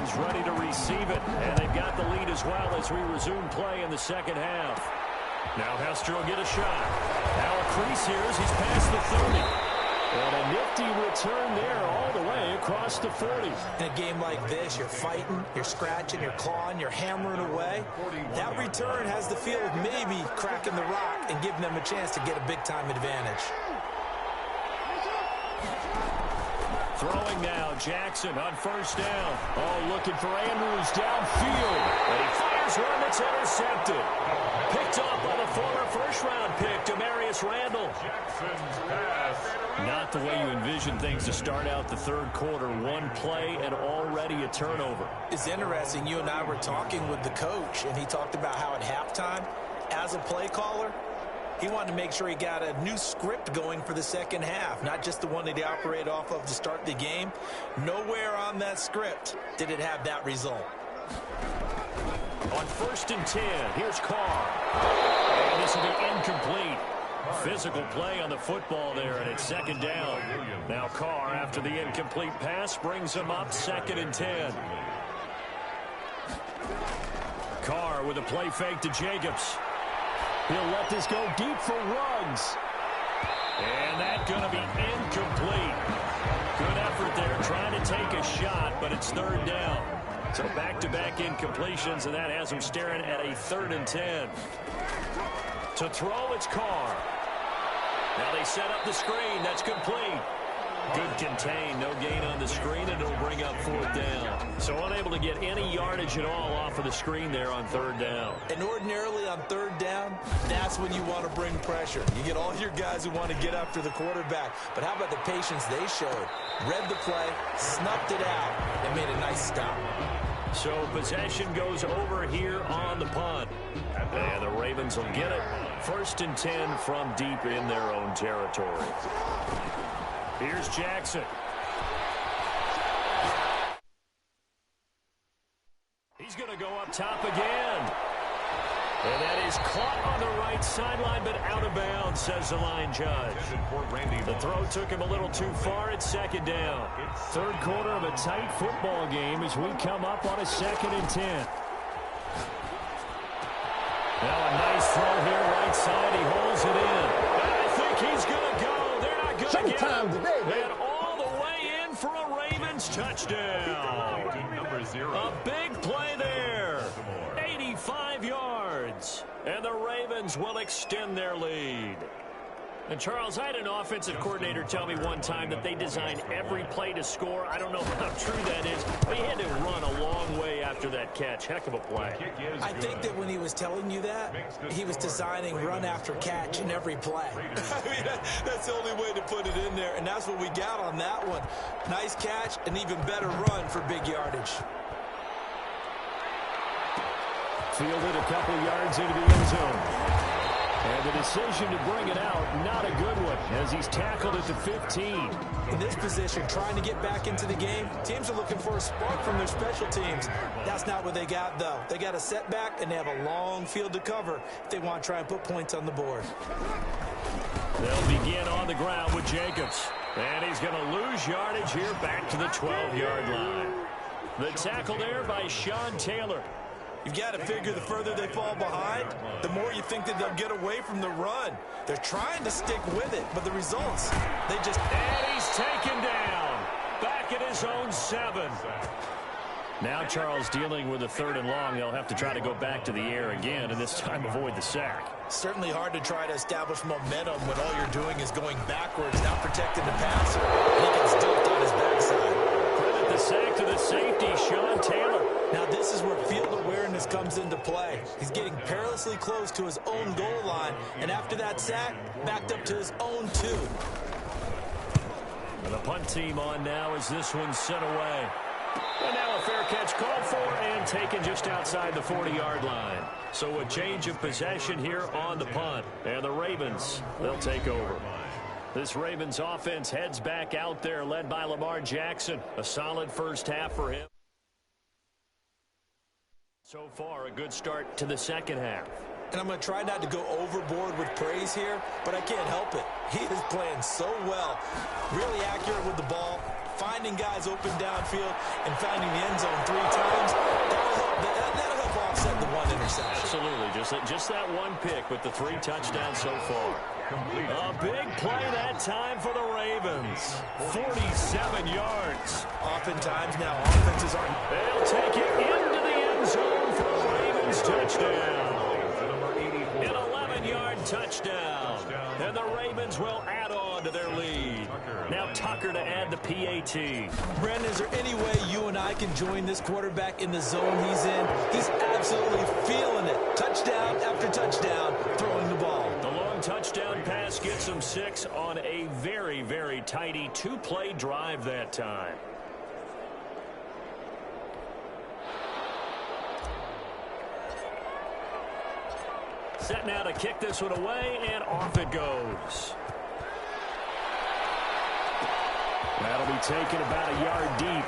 is ready to receive it. And they've got the lead as well as we resume play in the second half. Now Hester will get a shot. Now a crease here as he's past the 30. And a nifty return there all the way across the 40. In a game like this, you're fighting, you're scratching, you're clawing, you're hammering away. That return has the feel of maybe cracking the rock and giving them a chance to get a big-time advantage. Throwing now, Jackson on first down. Oh, looking for Andrews downfield. And he fires one that's intercepted. Picked off by the former first-round pick, Demarius Randall. Jackson's pass. Not the way you envision things to start out the third quarter. One play and already a turnover. It's interesting. You and I were talking with the coach, and he talked about how at halftime, as a play caller, he wanted to make sure he got a new script going for the second half, not just the one that he operated off of to start the game. Nowhere on that script did it have that result. On 1st and 10, here's Carr. And this will be incomplete. Physical play on the football there, and it's second down. Now Carr, after the incomplete pass, brings him up 2nd and 10. Carr with a play fake to Jacobs. He'll let this go deep for Ruggs. And that's going to be incomplete. Good effort there, trying to take a shot, but it's 3rd down. So back-to-back incompletions, and that has him staring at a 3rd and 10. To throw, it's Carr. Now they set up the screen. That's complete. Good contain. No gain on the screen, and it'll bring up 4th down. So unable to get any yardage at all off of the screen there on 3rd down. And ordinarily on 3rd down, that's when you want to bring pressure. You get all your guys who want to get after the quarterback. But how about the patience they showed? Read the play, snuffed it out, and made a nice stop. So possession goes over here on the punt. And the Ravens will get it. 1st and 10 from deep in their own territory. Here's Jackson. He's going to go up top again. And that is caught on the right sideline, but out of bounds, says the line judge. The throw took him a little too far. It's 2nd down. 3rd quarter of a tight football game as we come up on a 2nd and 10. Now a nice throw here, right side. He holds it in. And I think he's going to go. They're not going to get him. Today, and all the way in for a Ravens touchdown. Number 0. A big play there. 85 yards. And the Ravens will extend their lead. And, Charles, I had an offensive coordinator tell me one time that they design every play to score. I don't know how true that is, but he had to run a long way after that catch. Heck of a play. I think that when he was telling you that, he was designing run after catch in every play. I mean, that's the only way to put it in there, and that's what we got on that one. Nice catch, an even better run for big yardage. Fielded a couple yards into the end zone. And the decision to bring it out, not a good one, as he's tackled at the 15. In this position, trying to get back into the game, teams are looking for a spark from their special teams. That's not what they got, though. They got a setback, and they have a long field to cover if they want to try and put points on the board. They'll begin on the ground with Jacobs. And he's going to lose yardage here back to the 12-yard line. The tackle there by Sean Taylor. You've got to figure the further they fall behind, the more you think that they'll get away from the run. They're trying to stick with it, but the results, they just... And he's taken down. Back at his own 7. Now Charles dealing with a 3rd and long. They'll have to try to go back to the air again, and this time avoid the sack. Certainly hard to try to establish momentum when all you're doing is going backwards, not protecting the passer. He gets dumped on his backside. Credit the sack to the safety, Sean Taylor. Now this is where field awareness comes into play. He's getting perilously close to his own goal line, and after that sack, backed up to his own 2. And the punt team on now as this one's sent away. And now a fair catch called for and taken just outside the 40-yard line. So a change of possession here on the punt. And the Ravens, they'll take over. This Ravens offense heads back out there, led by Lamar Jackson. A solid first half for him. So far, a good start to the second half. And I'm going to try not to go overboard with praise here, but I can't help it. He is playing so well. Really accurate with the ball. finding guys open downfield and finding the end zone 3 times, that'll help offset the 1 interception. Absolutely. Just that 1 pick with the 3 touchdowns so far. A big play that time for the Ravens. 47 yards. Oftentimes now offenses are... They'll take it into the end zone for a Ravens touchdown. An 11-yard touchdown. And the Ravens will add on to their lead. Now Tucker to add the PAT. Brandon, is there any way you and I can join this quarterback in the zone he's in? He's absolutely feeling it. Touchdown after touchdown, throwing the ball. The long touchdown pass gets him 6 on a very, very tidy 2-play drive that time. Set now to kick this one away, and off it goes. That'll be taken about a yard deep.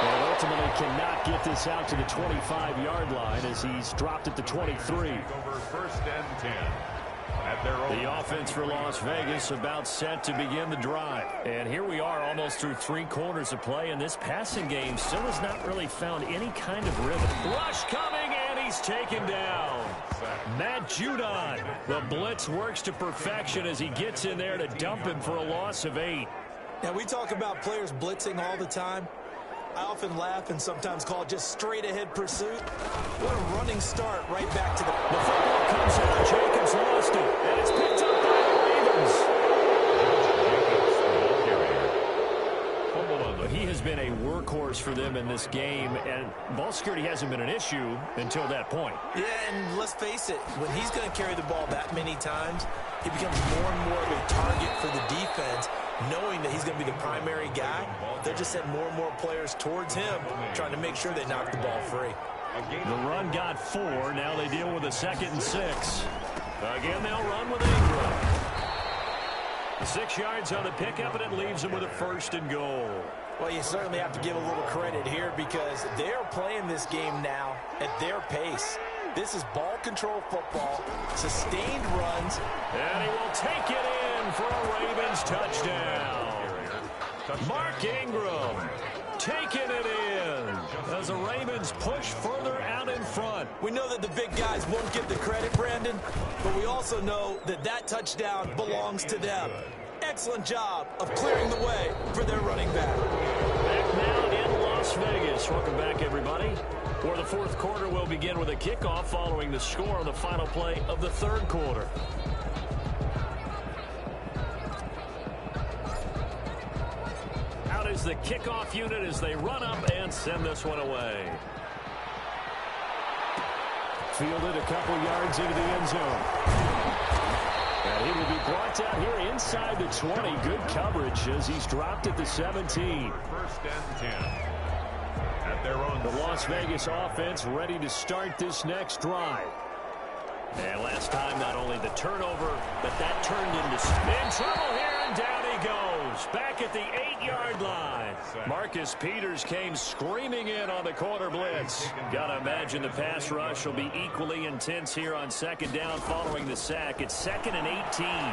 And ultimately cannot get this out to the 25-yard line as he's dropped at the 23. Over 1st and 10. At their own. The offense for Las Vegas about set to begin the drive. And here we are almost through 3 quarters of play, and this passing game still has not really found any kind of rhythm. Rush coming, and he's taken down. Matt Judon. The blitz works to perfection as he gets in there to dump him for a loss of 8. Now, we talk about players blitzing all the time. I often laugh and sometimes call it just straight-ahead pursuit. What a running start right back to the football comes out. Jacobs lost it, and it's picked up by the Ravens. He has been a workhorse for them in this game, and ball security hasn't been an issue until that point. Yeah, and let's face it, when he's going to carry the ball that many times, he becomes more and more of a target for the defense, knowing that he's going to be the primary guy. They'll just send more and more players towards him, trying to make sure they knock the ball free. The run got 4. Now they deal with a 2nd and 6. Again, they'll run with Ingram. 6 yards on the pickup, and it leaves them with a 1st and goal. Well, you certainly have to give a little credit here because they're playing this game now at their pace. This is ball control football, sustained runs. And he will take it in for a Ravens touchdown. Mark Ingram taking it in as the Ravens push further out in front. We know that the big guys won't get the credit, Brandon, but we also know that that touchdown belongs to them. Excellent job of clearing the way for their running back. Back now in Las Vegas. Welcome back, everybody. For the 4th quarter, we'll begin with a kickoff following the score on the final play of the 3rd quarter. Out is the kickoff unit as they run up and send this one away. Fielded a couple yards into the end zone. And he will be brought down here inside the 20. Good coverage as he's dropped at the 17. 1st and 10. At their own. The Las Vegas offense ready to start this next drive. And last time, not only the turnover, but that turned into in trouble here, and down he goes. Back at the 8-yard line. Marcus Peters came screaming in on the corner blitz. Got to imagine the pass rush will be equally intense here on 2nd down following the sack. It's 2nd and 18. And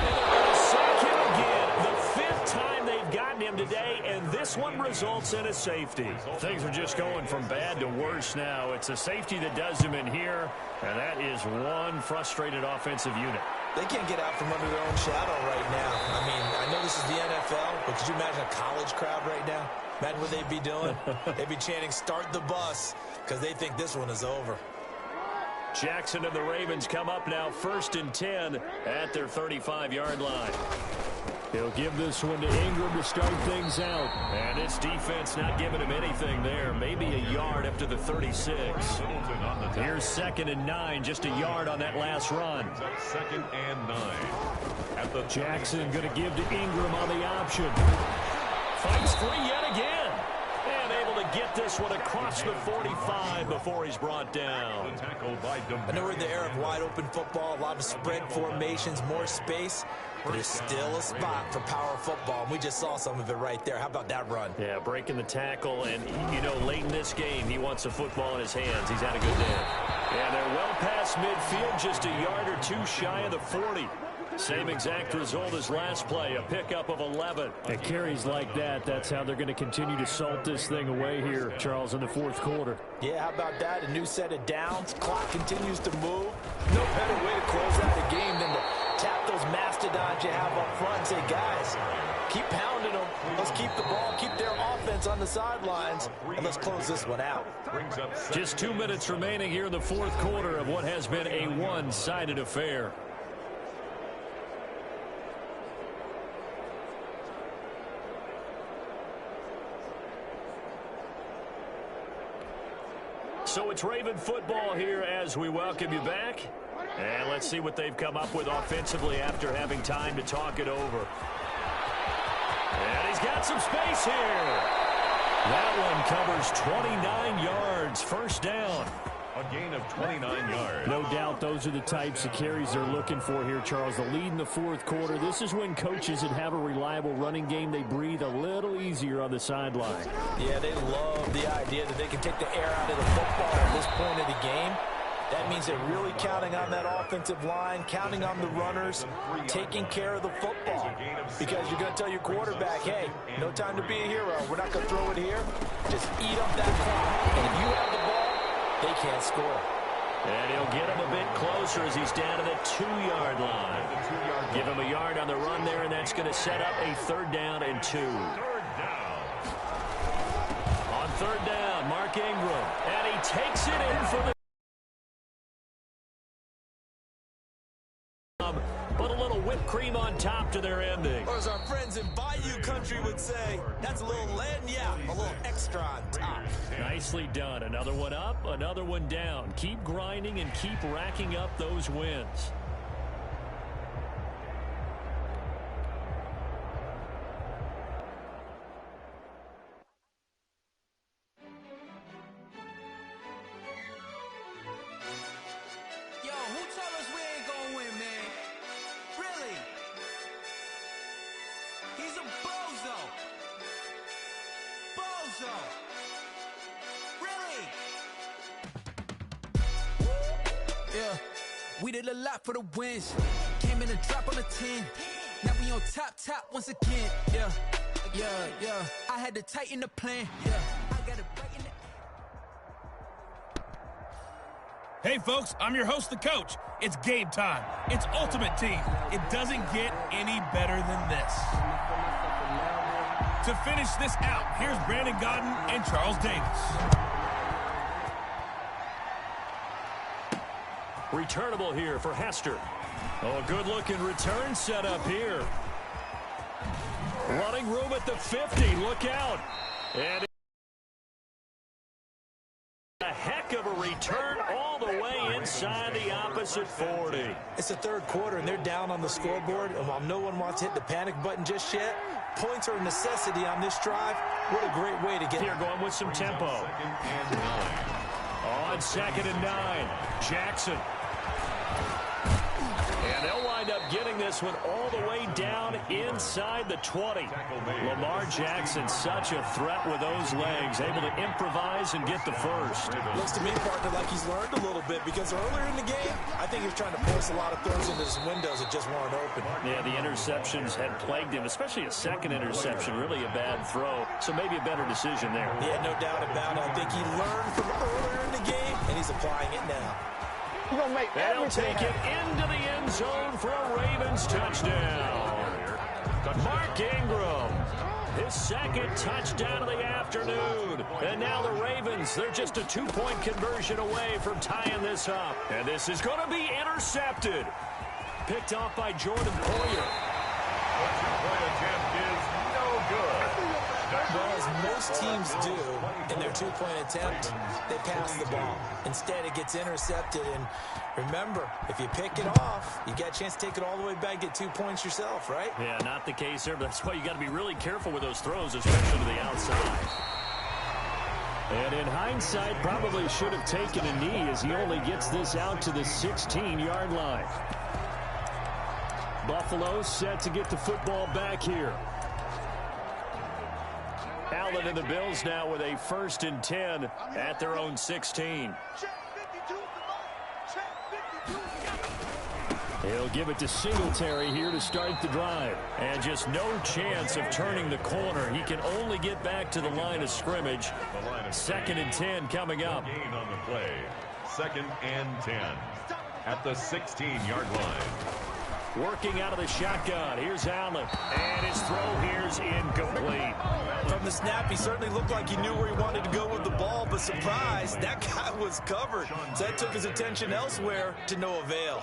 they're going to sack him again. The 5th time they've gotten him today, and this one results in a safety. Things are just going from bad to worse now. It's a safety that does him in here, and that is one frustrated offensive unit. They can't get out from under their own shadow right now. I mean, I know this is the NFL, but could you imagine a college crowd right now? Imagine what they'd be doing. They'd be chanting, "Start the bus," because they think this one is over. Jackson and the Ravens come up now 1st and 10 at their 35-yard line. He'll give this one to Ingram to start things out. And this defense not giving him anything there. Maybe a yard up to the 36. Here's 2nd and 9, just a yard on that last run. 2nd and 9. At the Jackson going to give to Ingram on the option. Fights free yet again. And able to get this one across the 45 before he's brought down. I know we're in the era of wide-open football, a lot of spread formations, more space. But there's still a spot for power football. We just saw some of it right there. How about that run? Yeah, breaking the tackle. And, you know, late in this game, he wants the football in his hands. He's had a good day. And they're well past midfield, just a yard or two shy of the 40. Same exact result as last play, a pickup of 11. At carries like that, that's how they're going to continue to salt this thing away here, Charles, in the fourth quarter. Yeah, how about that? A new set of downs. Clock continues to move. No better way to close out the game than to tap those mastodons you have up front and say, guys, keep pounding them. Let's keep the ball, keep their offense on the sidelines, and let's close this one out. Just 2 minutes remaining here in the fourth quarter of what has been a one-sided affair. So it's Raven football here as we welcome you back. And let's see what they've come up with offensively after having time to talk it over. And he's got some space here. That one covers 29 yards. First down. A gain of 29 yards. No doubt those are the types of carries they're looking for here, Charles. The lead in the fourth quarter. This is when coaches that have a reliable running game, they breathe a little easier on the sideline. Yeah, they love the idea that they can take the air out of the football at this point of the game. That means they're really counting on that offensive line, counting on the runners, taking care of the football. Because you're going to tell your quarterback, hey, no time to be a hero. We're not going to throw it here. Just eat up that clock. And if you have the ball, they can't score. And he'll get him a bit closer as he's down to the 2-yard line. Give him a yard on the run there, and that's going to set up a 3rd down and 2. On 3rd down, Mark Ingram. And he takes it in for the... But a little whipped cream on top to their ending. Or as our friends in Bayou country would say, that's a little lagniappe, a little extra on top. Nicely done. Another one up, another one down. Keep grinding and keep racking up those wins. Yo, who told us we ain't gonna win, man? Really? He's a bozo. Bozo. Really? Yeah, we did a lot for the wins. Came in a drop on a 10. Now we on top once again. Yeah. I had to tighten the plan. Yeah, I got it right in the... Hey, folks, I'm your host, the coach. It's game time. It's Ultimate Team. It doesn't get any better than this. To finish this out, here's Brandon Godden and Charles Davis. Returnable here for Hester. Oh, a good-looking return set up here. Running room at the 50. Look out. And a heck of a return all the way inside the opposite 40. It's the third quarter, and they're down on the scoreboard. And while no one wants to hit the panic button just yet, points are a necessity on this drive. What a great way to get here, going with some tempo. On 2nd and 9, Jackson. And they'll wind up getting this one all the way down inside the 20. Lamar Jackson, such a threat with those legs, able to improvise and get the first. Looks to me, partner, like he's learned a little bit, because earlier in the game, I think he was trying to force a lot of throws into his windows that just weren't open. Yeah, the interceptions had plagued him, especially a second interception, really a bad throw. So maybe a better decision there. Yeah, no doubt about it. I think he learned from earlier in the game, and he's applying it now. They'll take it into the end zone for a Ravens touchdown. Mark Ingram, his 2nd touchdown of the afternoon. And now the Ravens, they're just a 2-point conversion away from tying this up. And this is going to be intercepted. Picked off by Jordan Poyer. Poyer attempt is no good. Well, as most teams do in their 2-point attempt, they pass the ball. Instead, it gets intercepted. And remember, if you pick it off, you got a chance to take it all the way back, get 2 points yourself, right? Yeah, not the case there, but that's why you got to be really careful with those throws, especially to the outside. And in hindsight, probably should have taken a knee as he only gets this out to the 16-yard line. Buffalo set to get the football back here. Allen and the Bills now with a 1st and 10 at their own 16. He'll give it to Singletary here to start the drive. And just no chance of turning the corner. He can only get back to the line of scrimmage. 2nd and 10 coming up. Gain on the play. 2nd and 10 at the 16-yard line. Working out of the shotgun. Here's Allen. And his throw here's incomplete. From the snap, he certainly looked like he knew where he wanted to go with the ball, but surprise, that guy was covered. So that took his attention elsewhere to no avail.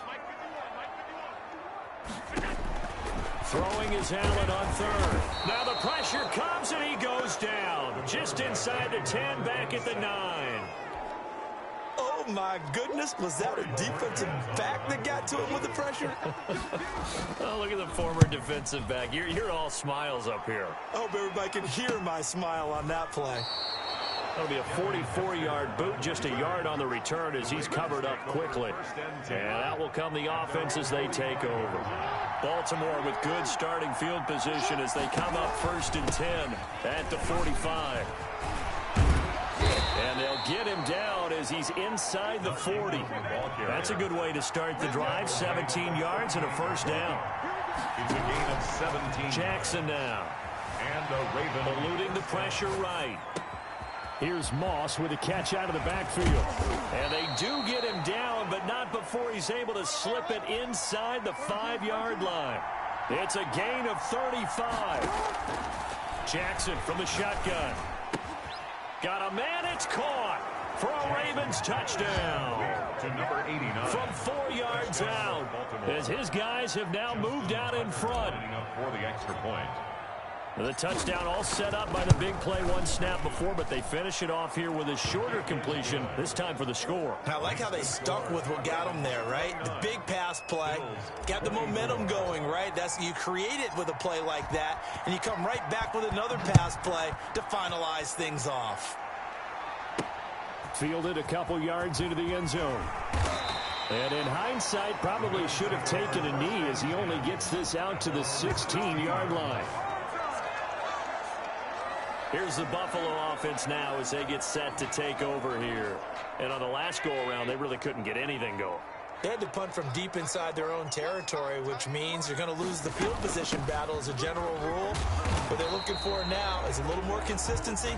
Throwing is Allen on 3rd. Now the pressure comes and he goes down. Just inside the 10, back at the 9. Oh, my goodness. Was that a defensive back that got to him with the pressure? Oh, look at the former defensive back. You're all smiles up here. I hope everybody can hear my smile on that play. That'll be a 44-yard boot, just a yard on the return as he's covered up quickly. And that will come the offense as they take over. Baltimore with good starting field position as they come up 1st and 10 at the 45. And they'll get him down as he's inside the 40. That's a good way to start the drive. 17 yards and a 1st down. It's a gain of 17. Jackson now. And a Raven eluding the pressure right. Here's Moss with a catch out of the backfield. And they do get him down, but not before he's able to slip it inside the 5-yard line. It's a gain of 35. Jackson from the shotgun. Got a man, it's caught for a Ravens touchdown. to number 89. From 4 yards out, as his guys have now moved out in front. Up for the extra point. The touchdown all set up by the big play, 1 snap before, but they finish it off here with a shorter completion, this time for the score. I like how they stuck with what got them there, right? The big pass play, got the momentum going, right? You create it with a play like that, and you come right back with another pass play to finalize things off. Fielded a couple yards into the end zone. And in hindsight, probably should have taken a knee as he only gets this out to the 16-yard line. Here's the Buffalo offense now as they get set to take over here. And on the last go-around, they really couldn't get anything going. They had to punt from deep inside their own territory, which means you're going to lose the field position battle as a general rule. What they're looking for now is a little more consistency,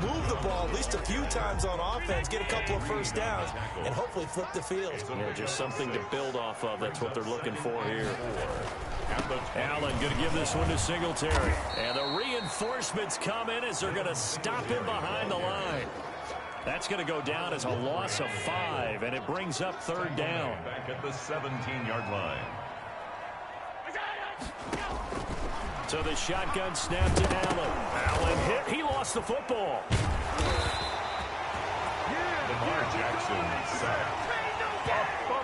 move the ball at least a few times on offense, get a couple of first downs, and hopefully flip the field. Yeah, just something to build off of. That's what they're looking for here. Allen going to give this one to Singletary. And the reinforcements come in as they're going to stop him behind the line. That's going to go down as a loss of 5, and it brings up 3rd down. Back at the 17-yard line. So the shotgun snap to Allen. Allen hit. He lost the football. Lamar Jackson sacked.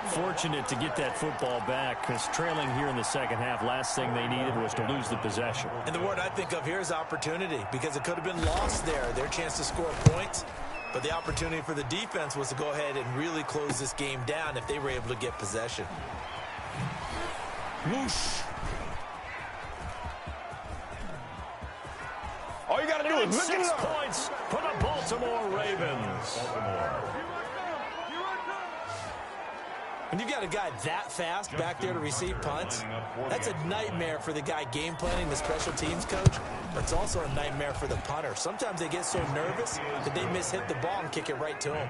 Fortunate to get that football back because trailing here in the second half, last thing they needed was to lose the possession. And the word I think of here is opportunity, because it could have been lost there, their chance to score points. But the opportunity for the defense was to go ahead and really close this game down if they were able to get possession. Whoosh. All you got to do is look 6 points for the Baltimore Ravens. When you've got a guy that fast back there to receive punts, that's a nightmare for the guy game planning, the special teams coach, but it's also a nightmare for the punter. Sometimes they get so nervous that they mishit the ball and kick it right to him.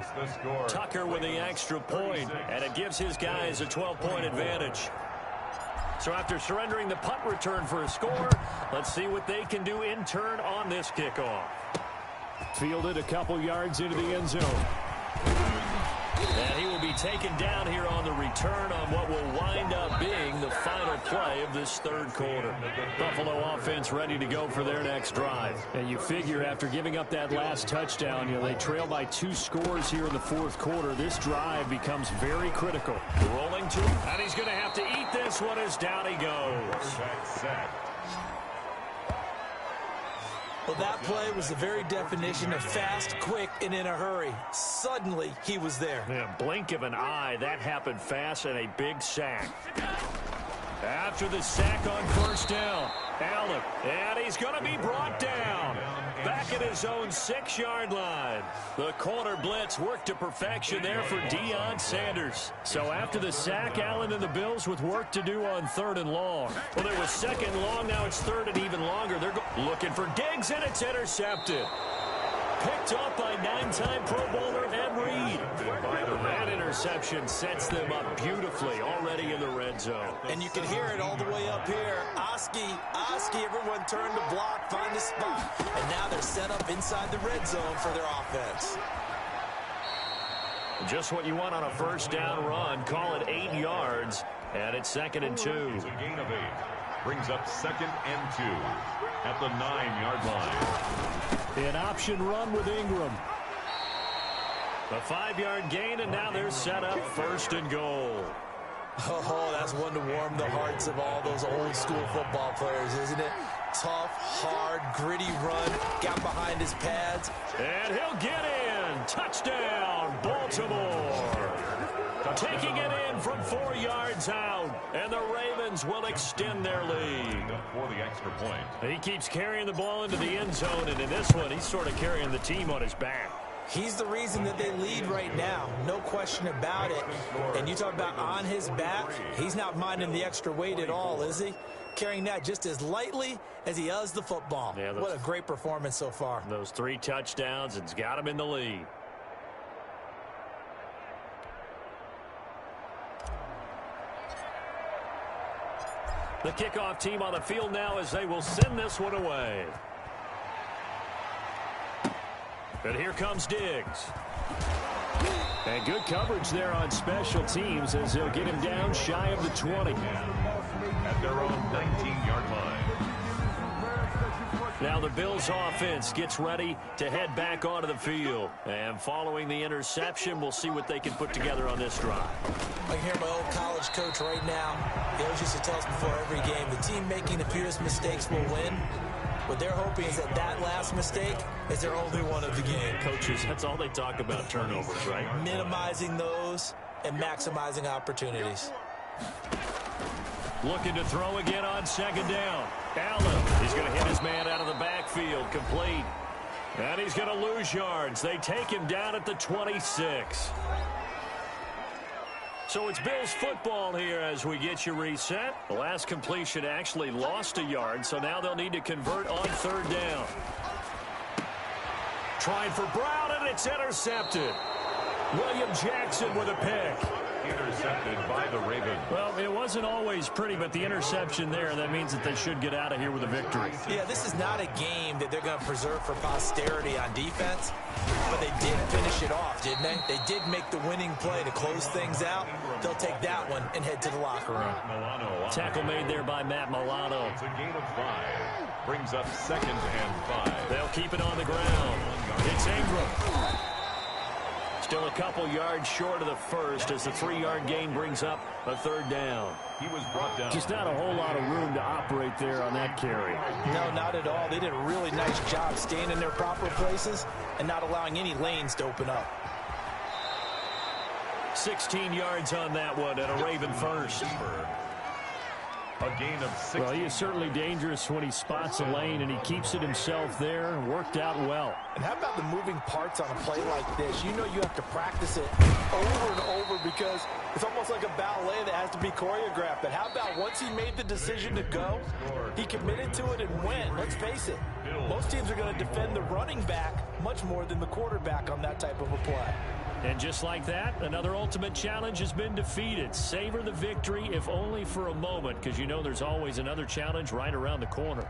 Tucker with the extra point, and it gives his guys a 12-point advantage. So after surrendering the punt return for a score, let's see what they can do in turn on this kickoff. Fielded a couple yards into the end zone. And he will be taken down here on the return on what will wind up being the final play of this 3rd quarter. Buffalo offense ready to go for their next drive. And you figure after giving up that last touchdown, they trail by 2 scores here in the 4th quarter. This drive becomes very critical. Rolling to him, and he's going to have to eat this one as down he goes. Well, that play was the very definition of fast, quick, and in a hurry. Suddenly, he was there. Yeah, blink of an eye, that happened fast, and a big sack. after the sack on first down. Allen, and he's going to be brought down. Back at his own 6-yard line. The corner blitz worked to perfection there for Deion Sanders. So after the sack, Allen and the Bills with work to do on 3rd and long. Well, there was 2nd and long. Now it's 3rd and even longer. They're looking for Diggs, and it's intercepted. Picked off by 9-time Pro Bowler Ed Reed. That interception sets them up beautifully already in the red zone. And you can hear it all the way up here. Oski, everyone turned to block, find a spot. And now they're set up inside the red zone for their offense. Just what you want on a first down run. Call it 8 yards, and it's 2nd and 2. It's a gain of 8. Brings up 2nd and 2 at the 9-yard line. An option run with Ingram. A 5-yard gain, and now they're set up 1st and goal. Oh, that's one to warm the hearts of all those old school football players, isn't it? Tough, hard, gritty run. Got behind his pads. And he'll get in. Touchdown, Baltimore. Taking it in from 4 yards out. And the Ravens will extend their lead. For the extra point. He keeps carrying the ball into the end zone, and in this one, he's sort of carrying the team on his back. He's the reason that they lead right now. No question about it. And you talk about on his back, he's not minding the extra weight at all, is he? Carrying that just as lightly as he does the football. Yeah, what a great performance so far. Those 3 touchdowns, it's got him in the lead. The kickoff team on the field now as they will send this one away. And here comes Diggs. And good coverage there on special teams as they'll get him down shy of the 20. At their own 19-yard line. Now the Bills offense gets ready to head back onto the field. And following the interception, we'll see what they can put together on this drive. I can hear my old college coach right now. He always used to tell us before every game, the team making the fewest mistakes will win. What they're hoping is that last mistake is their only one of the game. Coaches, that's all they talk about, turnovers, right? Minimizing those and maximizing opportunities. Looking to throw again on 2nd down. Allen, he's going to hit his man out of the backfield, complete. And he's going to lose yards. They take him down at the 26. So it's Bills football here as we get you reset. The last completion actually lost a yard, so now they'll need to convert on 3rd down. Trying for Brown, and it's intercepted. William Jackson with a pick. Intercepted by the Ravens. Well, it wasn't always pretty, but the interception there, that means that they should get out of here with a victory. Yeah, this is not a game that they're going to preserve for posterity on defense, but they did finish it off, didn't they? They did make the winning play to close things out. They'll take that one and head to the locker room. Tackle made there by Matt Milano. It's a gain of 5. Brings up 2nd and 5. They'll keep it on the ground. It's Ingram. Still a couple yards short of the first as the 3-yard gain brings up a 3rd down. He was brought down. Just not a whole lot of room to operate there on that carry. No, not at all. They did a really nice job staying in their proper places and not allowing any lanes to open up. 16 yards on that one and a Raven first. A gain of 6. Well, he is certainly dangerous when he spots a lane, and he keeps it himself there. Worked out well. And how about the moving parts on a play like this? You know you have to practice it over and over because it's almost like a ballet that has to be choreographed. But how about once he made the decision to go, he committed to it and went. Let's face it, most teams are going to defend the running back much more than the quarterback on that type of a play. And just like that, another ultimate challenge has been defeated. Savor the victory, if only for a moment, because you know there's always another challenge right around the corner.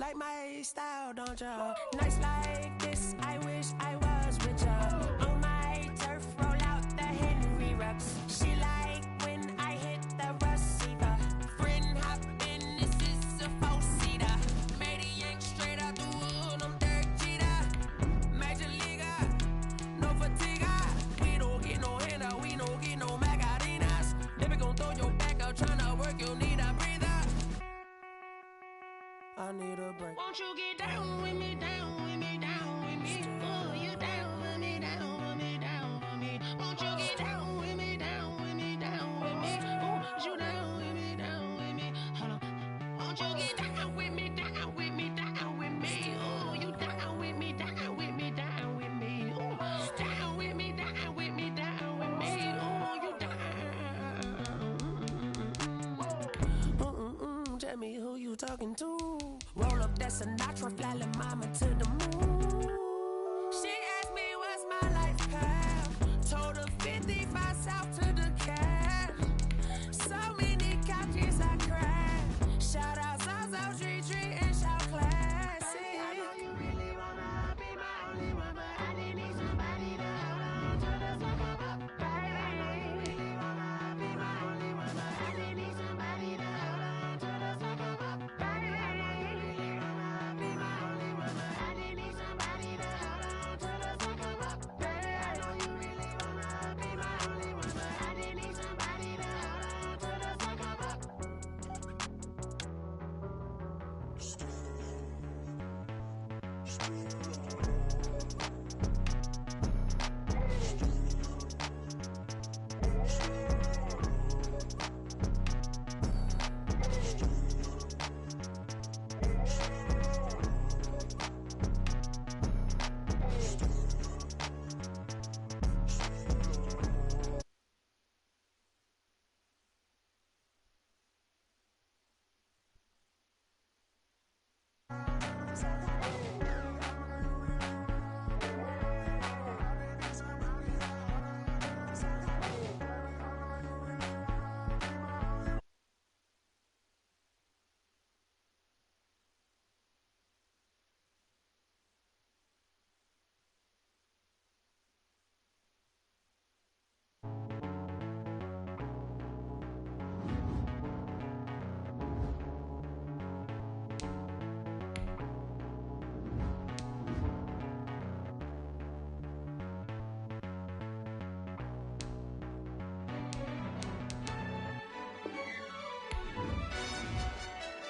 like my style, don't ya? Nights like this, I wish I was with ya. On my turf, roll out the Henry rocks. She like when I hit the receiver. Friend hop in, this is a four-seater. Made a yank straight out the wood, I'm Derek Jeter. Major leaguer, no fatigue. We don't get no handout, we don't get no Macarinas. Never gon' throw your back out, tryna work, you need a breather. I need a break. Won't you get down with me, down with me, down with me? Oh, you down with me, down with me, down with me. Won't you get down with me, down with me, down with me? Oh, you down with me, down with me. Hold on. Won't you get down with me, down with me, down with me? Oh, you down with me, down with me, down with me. Oh, down with me, down with me, down with me. Oh, you down. Tell me who you talking to. Roll up that Sinatra, fly la mama to the moon. She asked me what's my life path. Told her 55 south to the cab. So many couches I cried. Shout out Zazo, Tree Tree, and shout classic. I know you really wanna be my only one, but I didn't need somebody to hold on to the sucker up. Baby, I know you really wanna be my only one, but I didn't need somebody to hold on to the sucker up. Baby, I know you really wanna be my only one, but I didn't need somebody to hold on to the sucker up. Baby, I know you really wanna be my only one, but I didn't need somebody to hold on to the sucker up.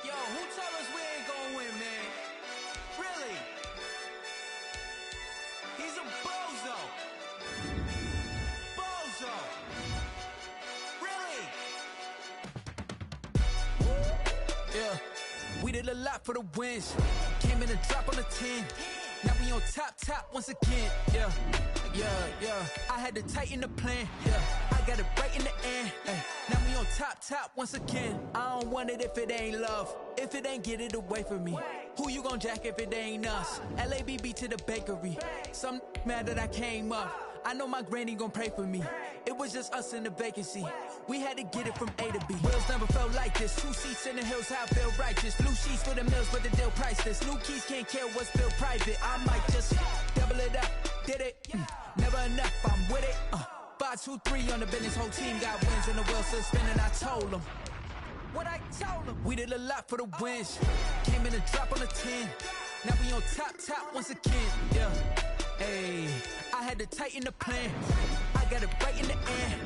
Yo, who told us we ain't gonna win, man? Really? He's a bozo. Bozo. Really? Yeah, we did a lot for the wins. Came in a drop on the 10. Now we on top once again. Yeah. I had to tighten the plan. Yeah, I got it right in the end. Ay. Now we on top once again. I don't want it if it ain't love. If it ain't, get it away from me. Who you gon' jack if it ain't us? LABB to the bakery. Some mad that I came up. I know my granny gon' pray for me. It was just us in the vacancy. We had to get it from A to B. Wheels never felt like this. 2 seats in the hills, how I feel righteous. Blue sheets for the mills, but the deal priceless. New keys can't care what's still private. I might just double it up. Did it? Never enough, I'm with it. 5, 2, 3 on the business. Whole team got wins and the wheels still spinning. I told them what I told them. We did a lot for the wins. Came in a drop on the 10. Now we on top once again. Yeah. Hey, I had to tighten the plan. I got it right in the end.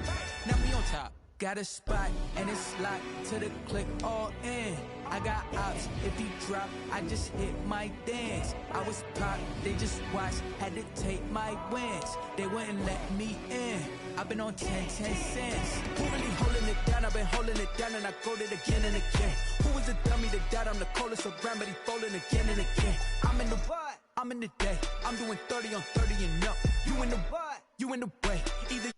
Now we on top. Got a spot and it's locked to the click all in. I got ops, if he drop, I just hit my dance. I was popped, they just watched, had to take my wins. They wouldn't let me in. I've been on 10 cents. Who really holding it down? I've been holding it down and I go it again and again. Who was the dummy that died? I'm the coldest around, but he folding again and again. I'm in the what? I'm in the day. I'm doing 30 on 30 and up. You in the what? You in the way. Either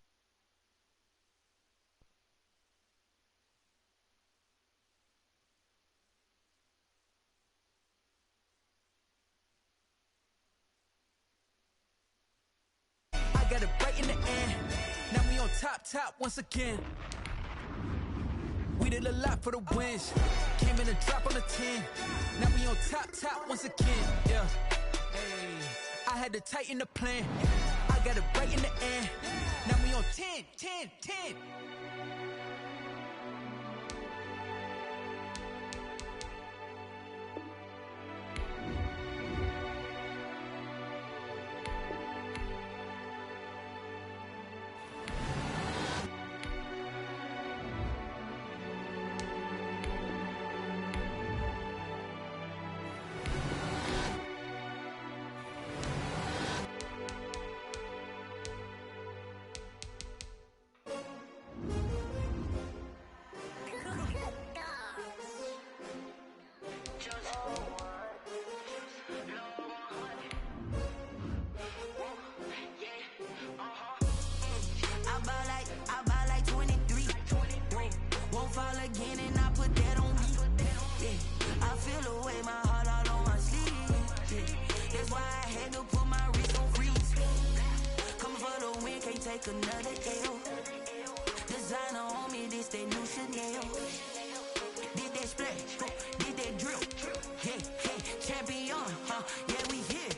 got it right in the end. Now we on top once again. We did did a lot for the wins. Came in a drop on the 10. Now we on top once again. Yeah. Hey, I had to tighten the plan. I got it right in the end. Now we on 10. Another L. Designer on me, this that new Chanel. Did that splash, did that drill. Yeah, champion, yeah, we here.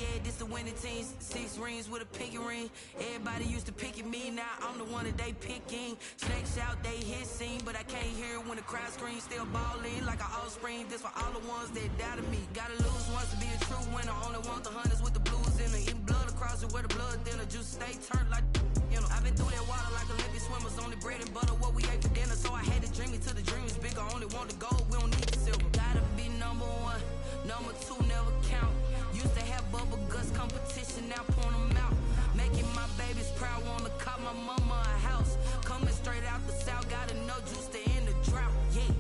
Yeah, this the winning team. 6 rings with a pinky ring. Everybody used to pick at me, now I'm the one that they picking. Snakes out, they hit scene, but I can't hear it when the crowd screams. Still balling like an offspring. This for all the ones that doubted me. Gotta lose once to be a true winner. Only want the hunters with the blues in it. Eating blood across it where the blood thinner. Juice stay turned like, you know. I've been through that water like Olympic swimmers. Only bread and butter what we ate for dinner. So I had to dream it till the dream is bigger. Only want the gold, we don't need the silver. Gotta be number 1, number 2 never count. Used to have bubble guts competition, now point them out. Making my babies proud, wanna cop my mama a house. Coming straight out the south, gotta know juice to end the drought. Yeah,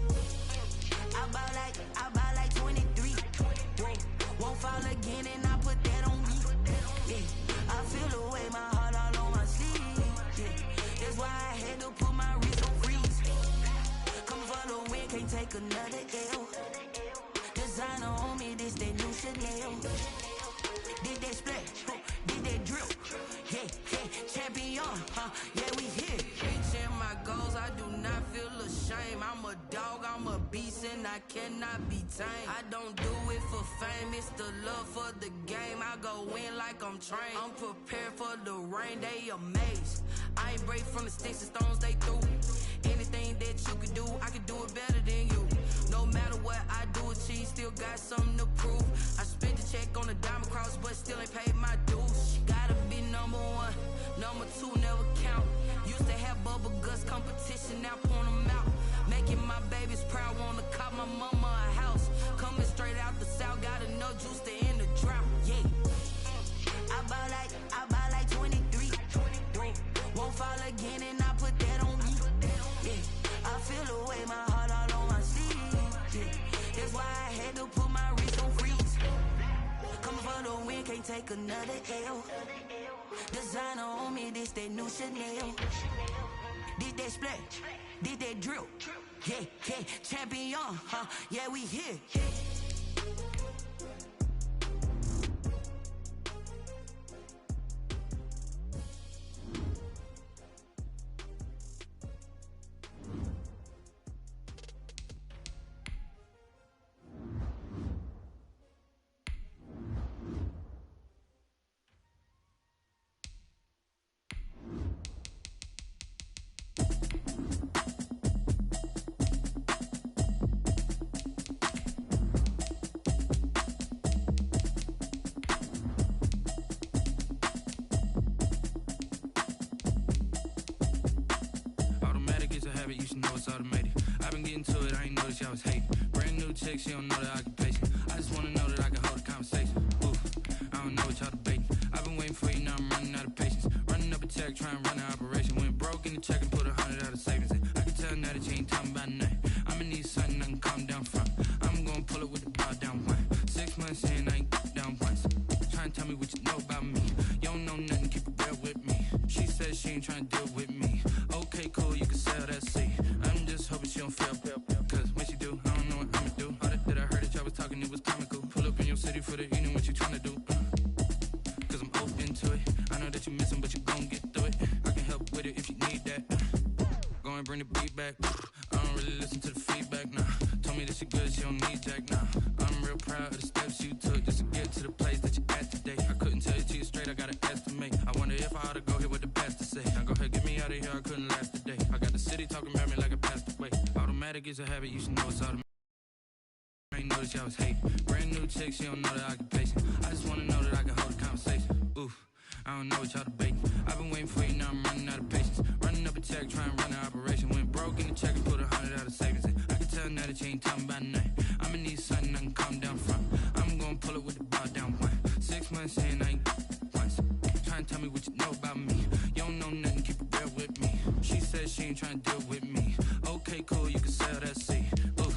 I buy like 23. Won't fall again and I put that on me. Yeah, I feel the way, my heart all on my sleeve. Yeah, that's why I had to put my wrist on freeze. Come for the win, can't take another L. Designer on me, this that new Chanel. Did that splash, did that drill. Yeah, champion, yeah, we here. Reaching my goals, I do not feel ashamed. I'm a dog, I'm a beast, and I cannot be tamed. I don't do it for fame, it's the love for the game. I go in like I'm trained. I'm prepared for the rain, they amazed. I ain't break from the sticks and stones they threw. Anything that you could do, I could do it better than you. No matter what I do, achieve, still got something to prove. I spent the check on the diamond cross, but still ain't paid my dues. Gotta be number 1, number 2 never count. Used to have bubble guts competition, now point them out. Making my babies proud, wanna cop my mama a house. Coming straight out the south, gotta know juice to end the drought. Yeah, I buy like 23. Won't fall again and I put that on me. Yeah, I feel the way, my heart all on my sleeve. Yeah, that's why I had to put my wrist on freeze. Coming for the win, can't take another L. Designer on me, this that new Chanel. Did that splash, did that drill. Yeah, champion, yeah, we here. You should know it's automated. I've been getting to it, I ain't noticed y'all was hating. Brand new chick, she don't know the occupation. I just wanna know that I can hold a conversation. Oof, I don't know what y'all debating. I've been waiting for you, now I'm running out of patience. Running up a check, trying to run an operation. Went broke in the check and put 100 out of savings in. I can tell now that you ain't talking about nothing. I'ma need something I can calm down from. I'm gonna pull it with the bar down 1. 6 months in, I ain't down once. Trying to tell me what you know about me. You don't know nothing, keep it real with me. She says she ain't trying to deal with me. Okay, cool, you can sell that seat. I'm just hoping she don't fail. Cause when she do, I don't know what I'ma do. All that I heard that y'all was talking, it was comical. Pull up in your city for the evening, what you tryna do? Cause I'm open to it. I know that you missing, but you gon' get through it. I can help with it if you need that. Go and bring the beat back. I don't really listen to the feedback now. Told me that she good, she don't need Jack now. I'm real proud of the steps you took just to get to the place that you at today. I couldn't tell you to you straight, I gotta estimate. I wonder if I ought to go here with the best to say. Now go ahead, get me out of here, I couldn't last today. I got the city talking about me like I passed away. Automatic is a habit, you should know it's automatic. I ain't noticed y'all was hate. Brand new chick, she don't know the occupation. I just wanna know that I can hold a conversation. Ooh, I don't know what y'all debating. I've been waiting for you, now I'm running out of patience. Running up a check, trying to run an operation. Went broke in the check and put 100 out of savings in. I can tell now that you ain't talking about nothing. I'ma need something I can calm down from. I'm gonna pull it with the bar down one. 6 months in, I ain't once. Trying to tell me what you know about me. You don't know nothing, keep it real with me. She said she ain't trying to deal with me. Okay, cool, you can sell that seat. Ooh,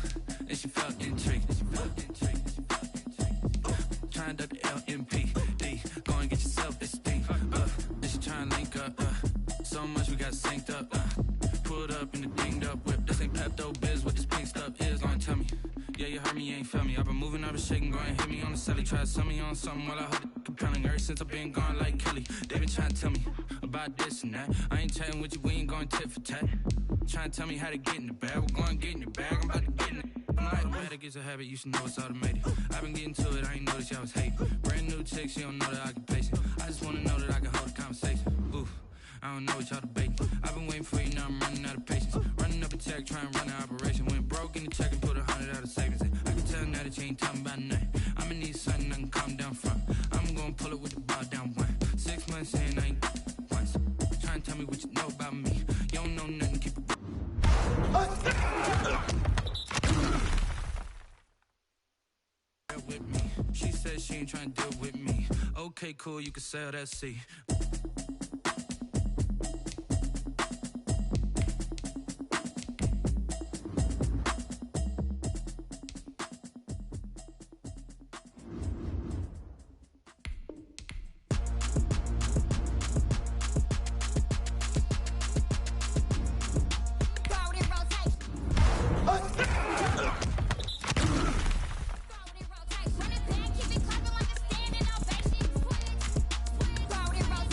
and she felt intrigued. Trying to duck the LMPD. Go and get your self-esteem. And she trying to link up. So much we got synced up. Pulled up in the dinged up whip. This ain't Pepto-Biz, what this pink stuff is. Long tell me. Yeah, you heard me, you ain't felt me. I've been moving, I've been shaking, go and hit me on the celly. Try to sell me on something while I hold it compelling. Ever since I've been gone like Kelly, they been trying to tell me about this and that. I ain't chatting with you, we ain't going tit for tat. Trying to tell me how to get in the bag. We're going to get in the bag, I'm about to get in it. Automatic is a habit, you should know it's automated. I've been getting to it, I ain't noticed y'all was hate. Brand new chick, she don't know the occupation. I just wanna know that I can hold a conversation. Ooh, I don't know what y'all debating. I've been waiting for you, now I'm running out of patience. Running up a check, trying to run an operation. Went broke in the check and put 100 out of savings in. I can tell now that you ain't talking about nothing. I'ma need something I can calm down from. I'm gonna pull it with the bar down one. 6 months in, I ain't once. Trying to tell me what you know about me. You don't know nothing, keep it. With me. She said she ain't trying to deal with me. Okay, cool, you can sell that seat. Run it back, keep it clapping like a standing ovation. Crowd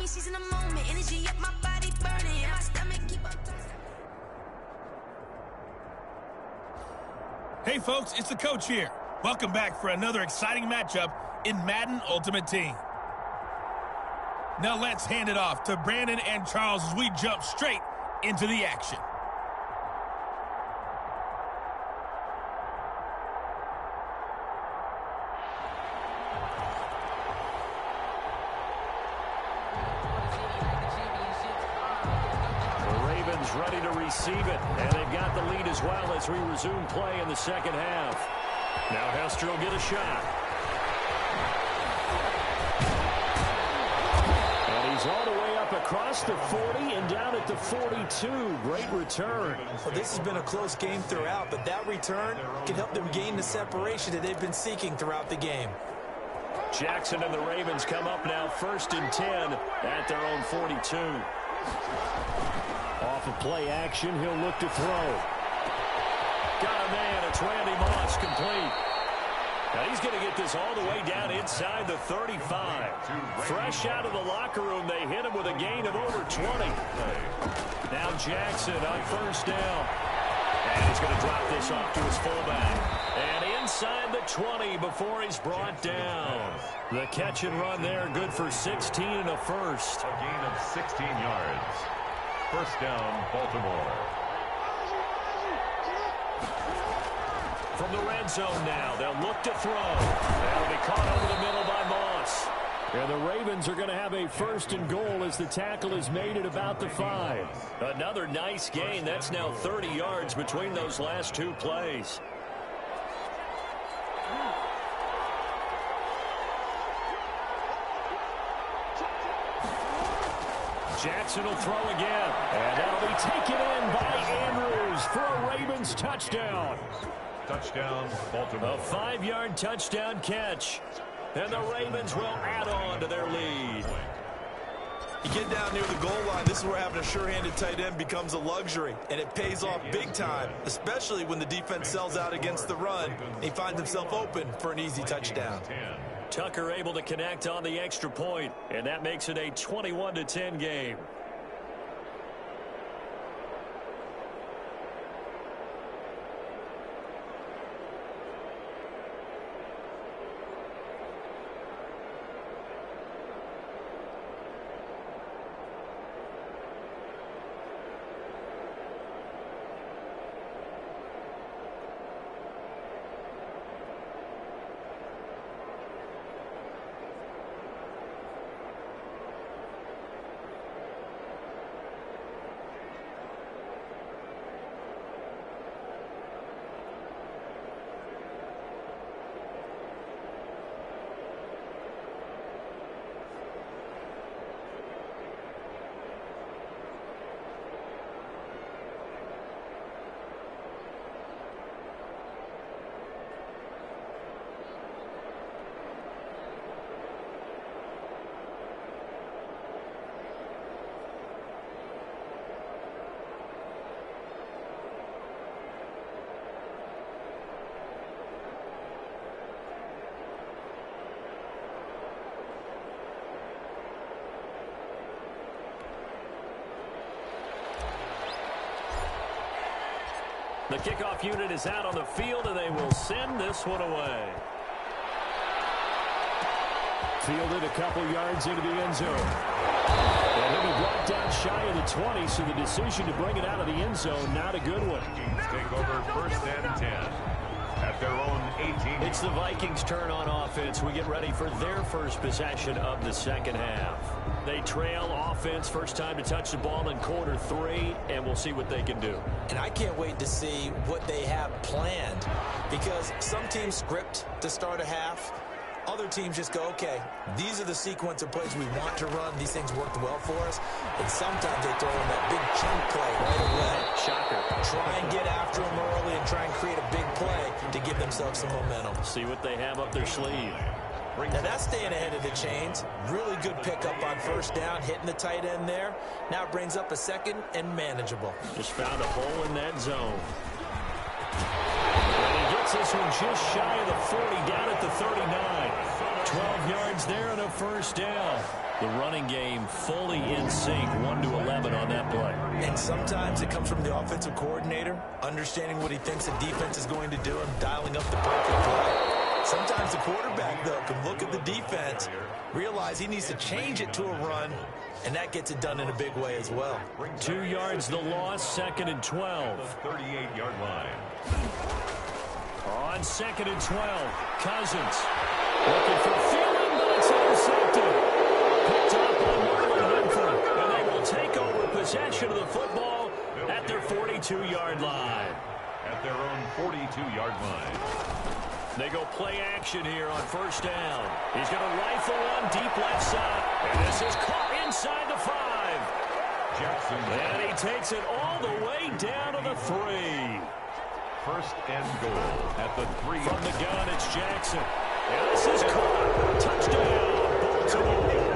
me, she's in the moment. Energy up, my body burning. My stomach keep up. Hey, folks, it's the coach here. Welcome back for another exciting matchup in Madden Ultimate Team. Now let's hand it off to Brandon and Charles as we jump straight into the action. Ready to receive it, and they've got the lead as well as we resume play in the second half. Now Hester will get a shot. And he's all the way up across the 40 and down at the 42. Great return. Well, this has been a close game throughout, but that return can help them gain the separation that they've been seeking throughout the game. Jackson and the Ravens come up now 1st and 10 at their own 42. Off of play action, he'll look to throw. Got a man, it's Randy Moss, complete. Now he's going to get this all the way down inside the 35. Fresh out of the locker room, they hit him with a gain of over 20. Now Jackson on 1st down. And he's going to drop this off to his fullback. And inside the 20 before he's brought down. The catch and run there, good for 16 and a first. A gain of 16 yards. 1st down, Baltimore. From the red zone now, they'll look to throw. That'll be caught over the middle by Moss. And the Ravens are going to have a 1st and goal as the tackle is made at about the 5. Another nice gain. That's now 30 yards between those last 2 plays. Jackson will throw again. And that'll be taken in by Andrews for a Ravens touchdown. Touchdown, Baltimore. A 5-yard touchdown catch. And the Ravens will add on to their lead. You get down near the goal line, this is where having a sure-handed tight end becomes a luxury. And it pays off big time, especially when the defense sells out against the run. And he finds himself open for an easy touchdown. Tucker able to connect on the extra point, and that makes it a 21-10 game. The kickoff unit is out on the field, and they will send this one away. Fielded a couple yards into the end zone. And he'll be brought down shy of the 20, so the decision to bring it out of the end zone, not a good one. Take over 1st and 10 at their own 18. It's the Vikings' turn on offense. We get ready for their first possession of the second half. They trail offense, first time to touch the ball in quarter 3, and we'll see what they can do. And I can't wait to see what they have planned, because some teams script to start a half. Other teams just go, okay, these are the sequence of plays we want to run. These things worked well for us. And sometimes they throw in that big chunk play right away. Shocker. Try and get after them early and try and create a big play to give themselves some momentum. See what they have up their sleeve. Now that's staying ahead of the chains. Really good pickup on 1st down, hitting the tight end there. Now it brings up a 2nd and manageable. Just found a hole in that zone. And he gets this one just shy of the 40, down at the 39. 12 yards there and a first down. The running game fully in sync, 1-11 on that play. And sometimes it comes from the offensive coordinator, understanding what he thinks the defense is going to do and dialing up the perfect play. Sometimes the quarterback, though, can look at the defense, realize he needs to change it to a run, and that gets it done in a big way as well. 2 yards the loss, 2nd and 12. 38-yard line. On 2nd and 12, Cousins looking for Thielen, but it's intercepted. Picked up on Marlon Humphrey, and they will take over possession of the football at their 42-yard line. At their own 42-yard line. They go play action here on first down. He's going to rifle one deep left side. And this is caught inside the 5. Jackson. And he takes it all the way down to the 3. First and goal at the 3. From the gun, it's Jackson. And this is caught. Touchdown, Baltimore.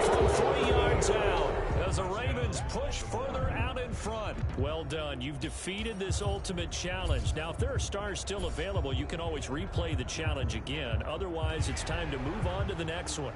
From 3 yards out as the Ravens push further out in front. Well done. You've defeated this ultimate challenge. Now, if there are stars still available, you can always replay the challenge again. Otherwise, it's time to move on to the next one.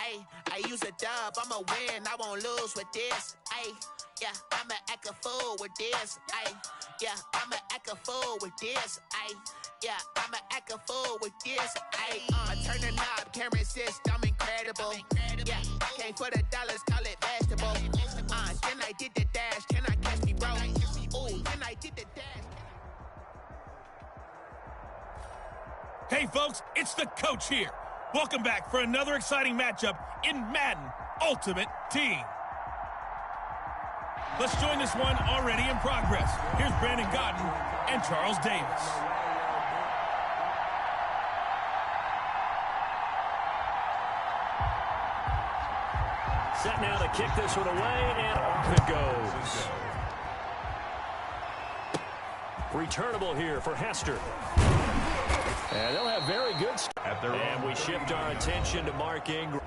Ayy, I use a dub, I'ma win, I won't lose with this. Ayy, yeah, I'ma act a fool with this. Ayy, yeah, I'ma act a fool with this. Ayy, yeah, I'ma act a fool with this. Ayy, I turn the knob, can't resist, I'm incredible. Yeah, came for the dollars, call it vegetable. Then I did the dash, can I catch me, bro? Ooh, then I did the dash. Hey, folks, it's the coach here. Welcome back for another exciting matchup in Madden Ultimate Team. Let's join this one already in progress. Here's Brandon Godden and Charles Davis. Set now to kick this one away, and off it goes. Returnable here for Hester. And they'll have very good stuff. And we shift our attention to Mark Ingram.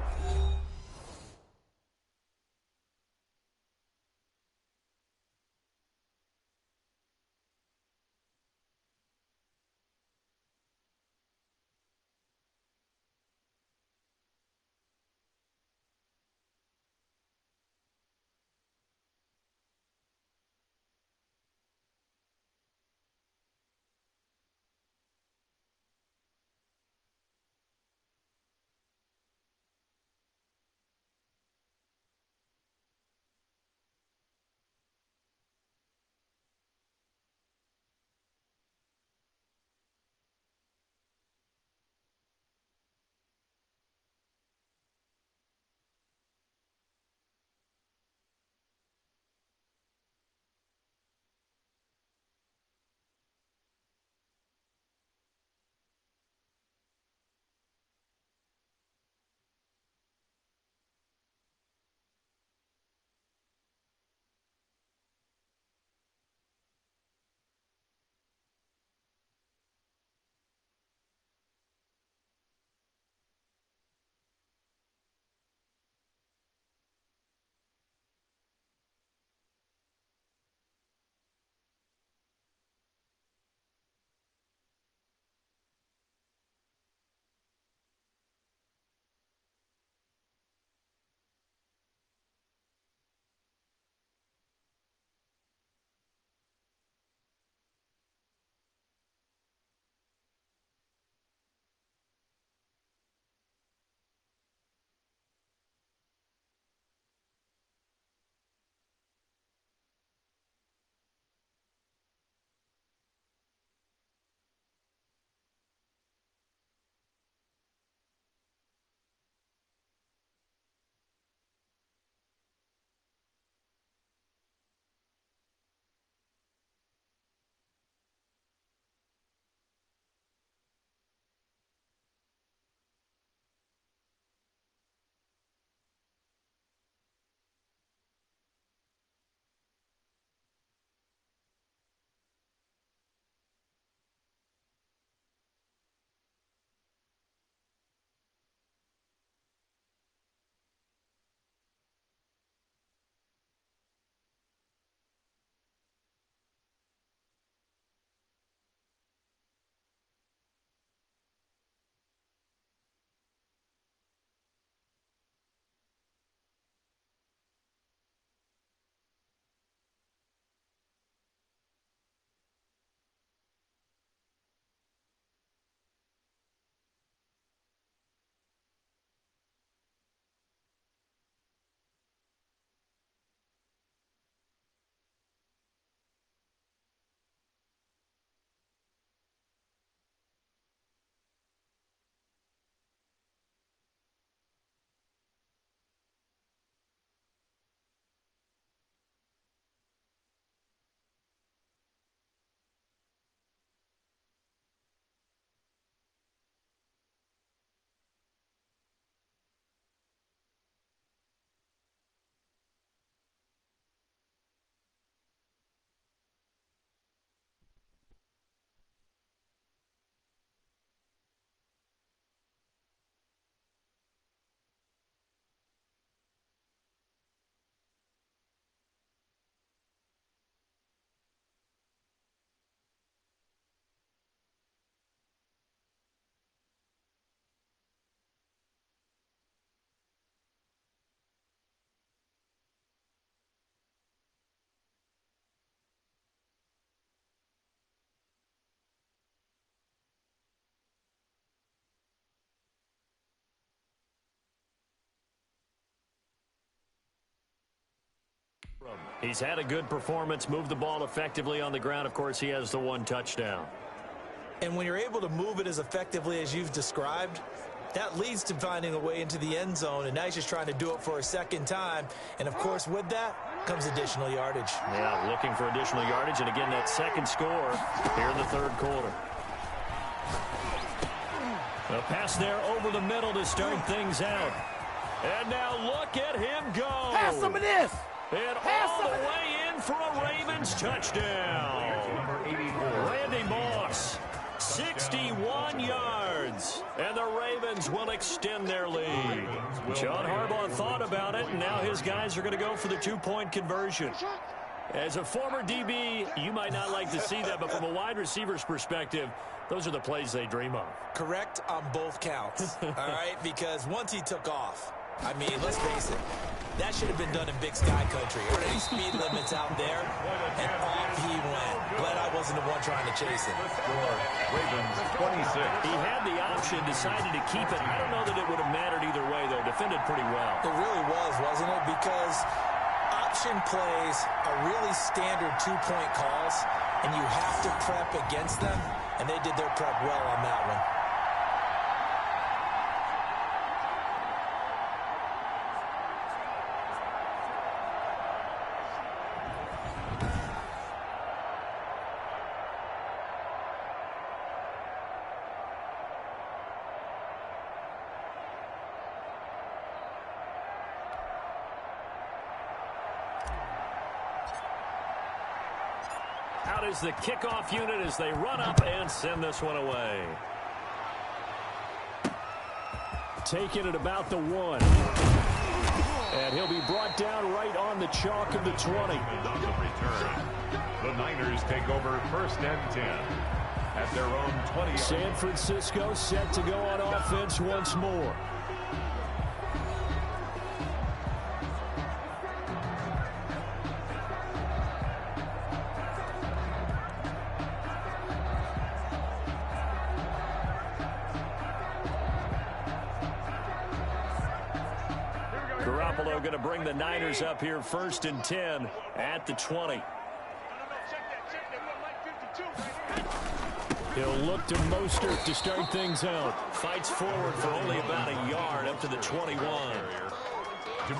He's had a good performance, moved the ball effectively on the ground. Of course, he has the one touchdown. And when you're able to move it as effectively as you've described, that leads to finding a way into the end zone, and now he's just trying to do it for a second time. And, of course, with that comes additional yardage. Yeah, looking for additional yardage, and again, that second score here in the third quarter. A pass there over the middle to start things out. And now look at him go. Have some of this. And all the way in for a Ravens touchdown. Randy Moss, 61 yards. And the Ravens will extend their lead. John Harbaugh thought about it, and now his guys are going to go for the two-point conversion. As a former DB, you might not like to see that, but from a wide receiver's perspective, those are the plays they dream of. Correct on both counts, all right? Because once he took off, I mean, let's face it, that should have been done in Big Sky Country. Already speed limits out there, and off he went. Glad I wasn't the one trying to chase him. Ravens 26. He had the option, decided to keep it. I don't know that it would have mattered either way, though. Defended pretty well. It really was, wasn't it? Because option plays are really standard two-point calls, and you have to prep against them, and they did their prep well on that one. Out is the kickoff unit as they run up and send this one away. Taking it about the 1. And he'll be brought down right on the chalk of the 20. The Niners take over first and 10 at their own 20. San Francisco set to go on offense once more. Garoppolo going to bring the Niners up here first and 10 at the 20. He'll look to Mostert to start things out. Fights forward for only about a yard up to the 21.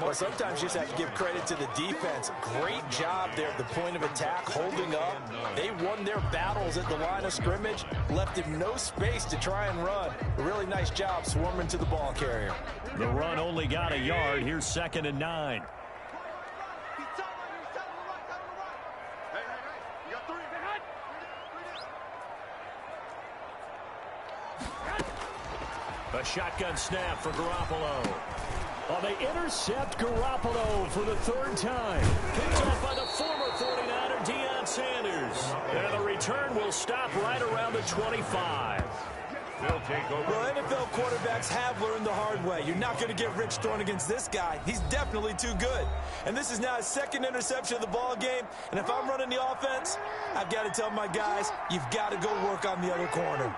Well, sometimes you just have to give credit to the defense. Great job there at the point of attack, holding up. They won their battles at the line of scrimmage, left him no space to try and run. A really nice job swarming to the ball carrier. The run only got a yard. Here's 2nd and 9. A shotgun snap for Garoppolo. Oh, they intercept Garoppolo for the 3rd time. Picked off by the former 49er, Deion Sanders. And the return will stop right around the 25. They'll take over. Well, NFL quarterbacks have learned the hard way. You're not going to get rich throwing against this guy. He's definitely too good. And this is now his 2nd interception of the ball game. And if I'm running the offense, I've got to tell my guys, you've got to go work on the other corner.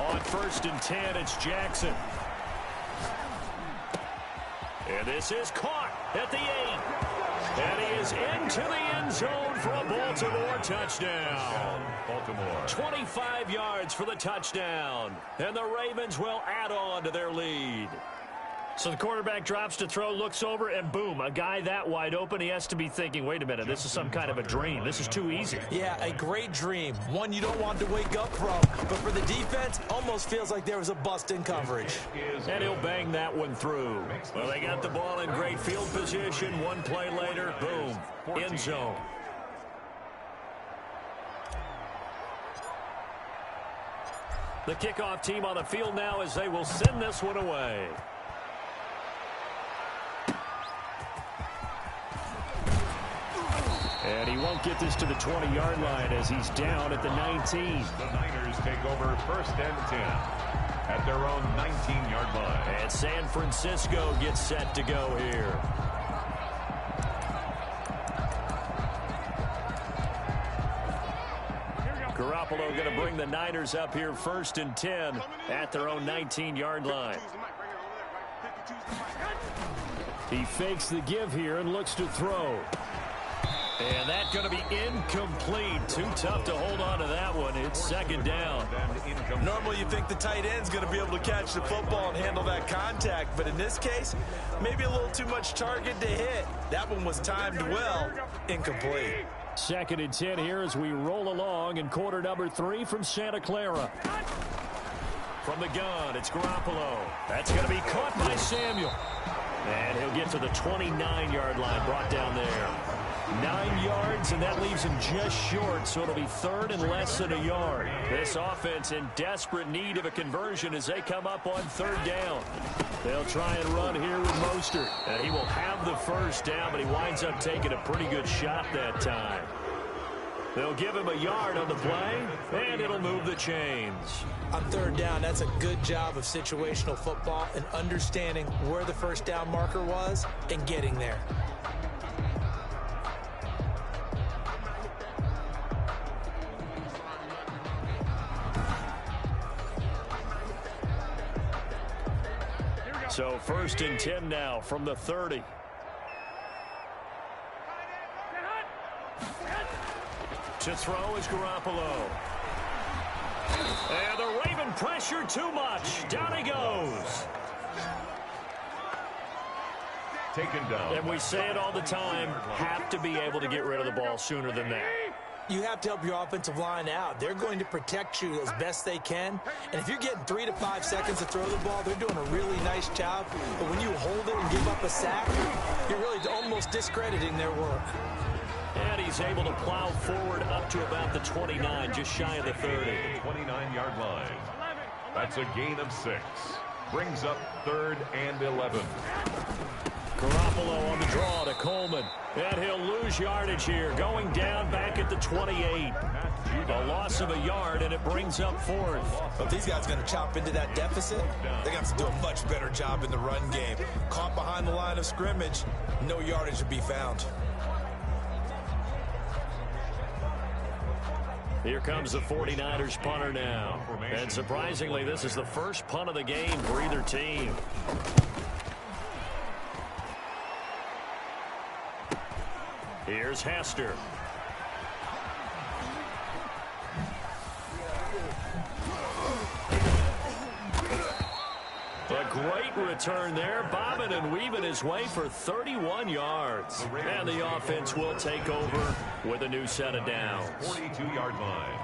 On 1st and 10, it's Jackson. And this is caught at the 8. And he is into the end zone for a Baltimore touchdown. Baltimore. 25 yards for the touchdown. And the Ravens will add on to their lead. So the quarterback drops to throw, looks over, and boom, a guy that wide open. He has to be thinking, wait a minute, this is some kind of a dream. This is too easy. Yeah, a great dream. One you don't want to wake up from. But for the defense, almost feels like there was a bust in coverage. And he'll bang that one through. Well, they got the ball in great field position. One play later, boom, end zone. The kickoff team on the field now as they will send this one away. And he won't get this to the 20-yard line as he's down at the 19. The Niners take over first and 10 at their own 19-yard line. And San Francisco gets set to go here. Garoppolo going to bring the Niners up here first and 10 at their own 19-yard line. He fakes the give here and looks to throw. And that's going to be incomplete. Too tough to hold on to that one. It's second down. Normally you think the tight end's going to be able to catch the football and handle that contact, but in this case, maybe a little too much target to hit. That one was timed well. Incomplete. Second and 10 here as we roll along in quarter number 3 from Santa Clara. From the gun, it's Garoppolo. That's going to be caught by Samuel. And he'll get to the 29-yard line, brought down there. 9 yards, and that leaves him just short, so it'll be third and less than a yard. This offense in desperate need of a conversion as they come up on third down. They'll try and run here with Mostert. And he will have the first down, but he winds up taking a pretty good shot that time. They'll give him a yard on the play, and it'll move the chains. On third down, that's a good job of situational football and understanding where the first down marker was and getting there. So first and 10 now from the 30. To throw is Garoppolo. And the Raven pressure too much. Down he goes. Taken down. And we say it all the time, have to be able to get rid of the ball sooner than that. You have to help your offensive line out. They're going to protect you as best they can. And if you're getting 3 to 5 seconds to throw the ball, they're doing a really nice job. But when you hold it and give up a sack, you're really almost discrediting their work. And he's able to plow forward up to about the 29, just shy of the 30. 29-yard line. That's a gain of 6. Brings up third and 11. Garoppolo on the draw to Coleman. And he'll lose yardage here, going down back at the 28. A loss of a yard, and it brings up fourth. If these guys are going to chop into that deficit, they got to do a much better job in the run game. Caught behind the line of scrimmage, no yardage to be found. Here comes the 49ers punter now. And surprisingly, this is the first punt of the game for either team. Here's Hester. A great return there, bobbing and weaving his way for 31 yards. And the offense will take over with a new set of downs. 42-yard line.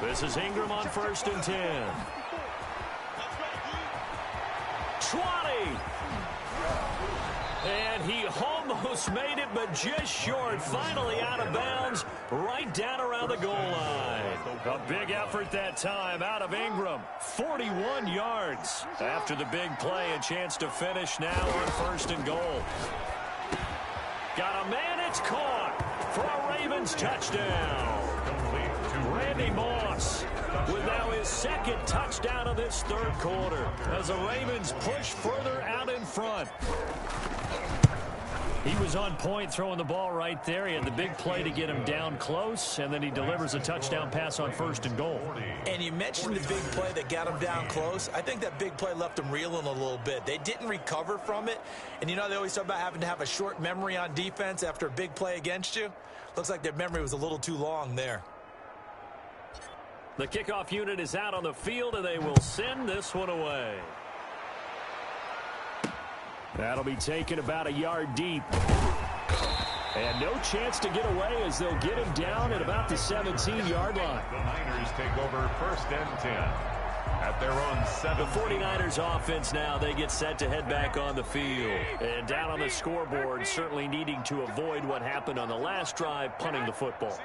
This is Ingram on first and 10. 20. And he almost made it, but just short. Finally out of bounds, right down around the goal line. A big effort that time out of Ingram. 41 yards. After the big play, a chance to finish now on first and goal. Got a man, it's caught for a Ravens touchdown. Randy Moss with now his second touchdown of this third quarter as the Ravens push further out in front. He was on point throwing the ball right there. He had the big play to get him down close, and then he delivers a touchdown pass on first and goal. And you mentioned the big play that got him down close. I think that big play left him reeling a little bit. They didn't recover from it. And you know they always talk about having to have a short memory on defense after a big play against you. Looks like their memory was a little too long there. The kickoff unit is out on the field, and they will send this one away. That'll be taken about a yard deep. And no chance to get away as they'll get him down at about the 17-yard line. The Niners take over first and 10 at their own 7. The 49ers offense now, they get set to head back on the field. And down on the scoreboard, certainly needing to avoid what happened on the last drive, punting the football.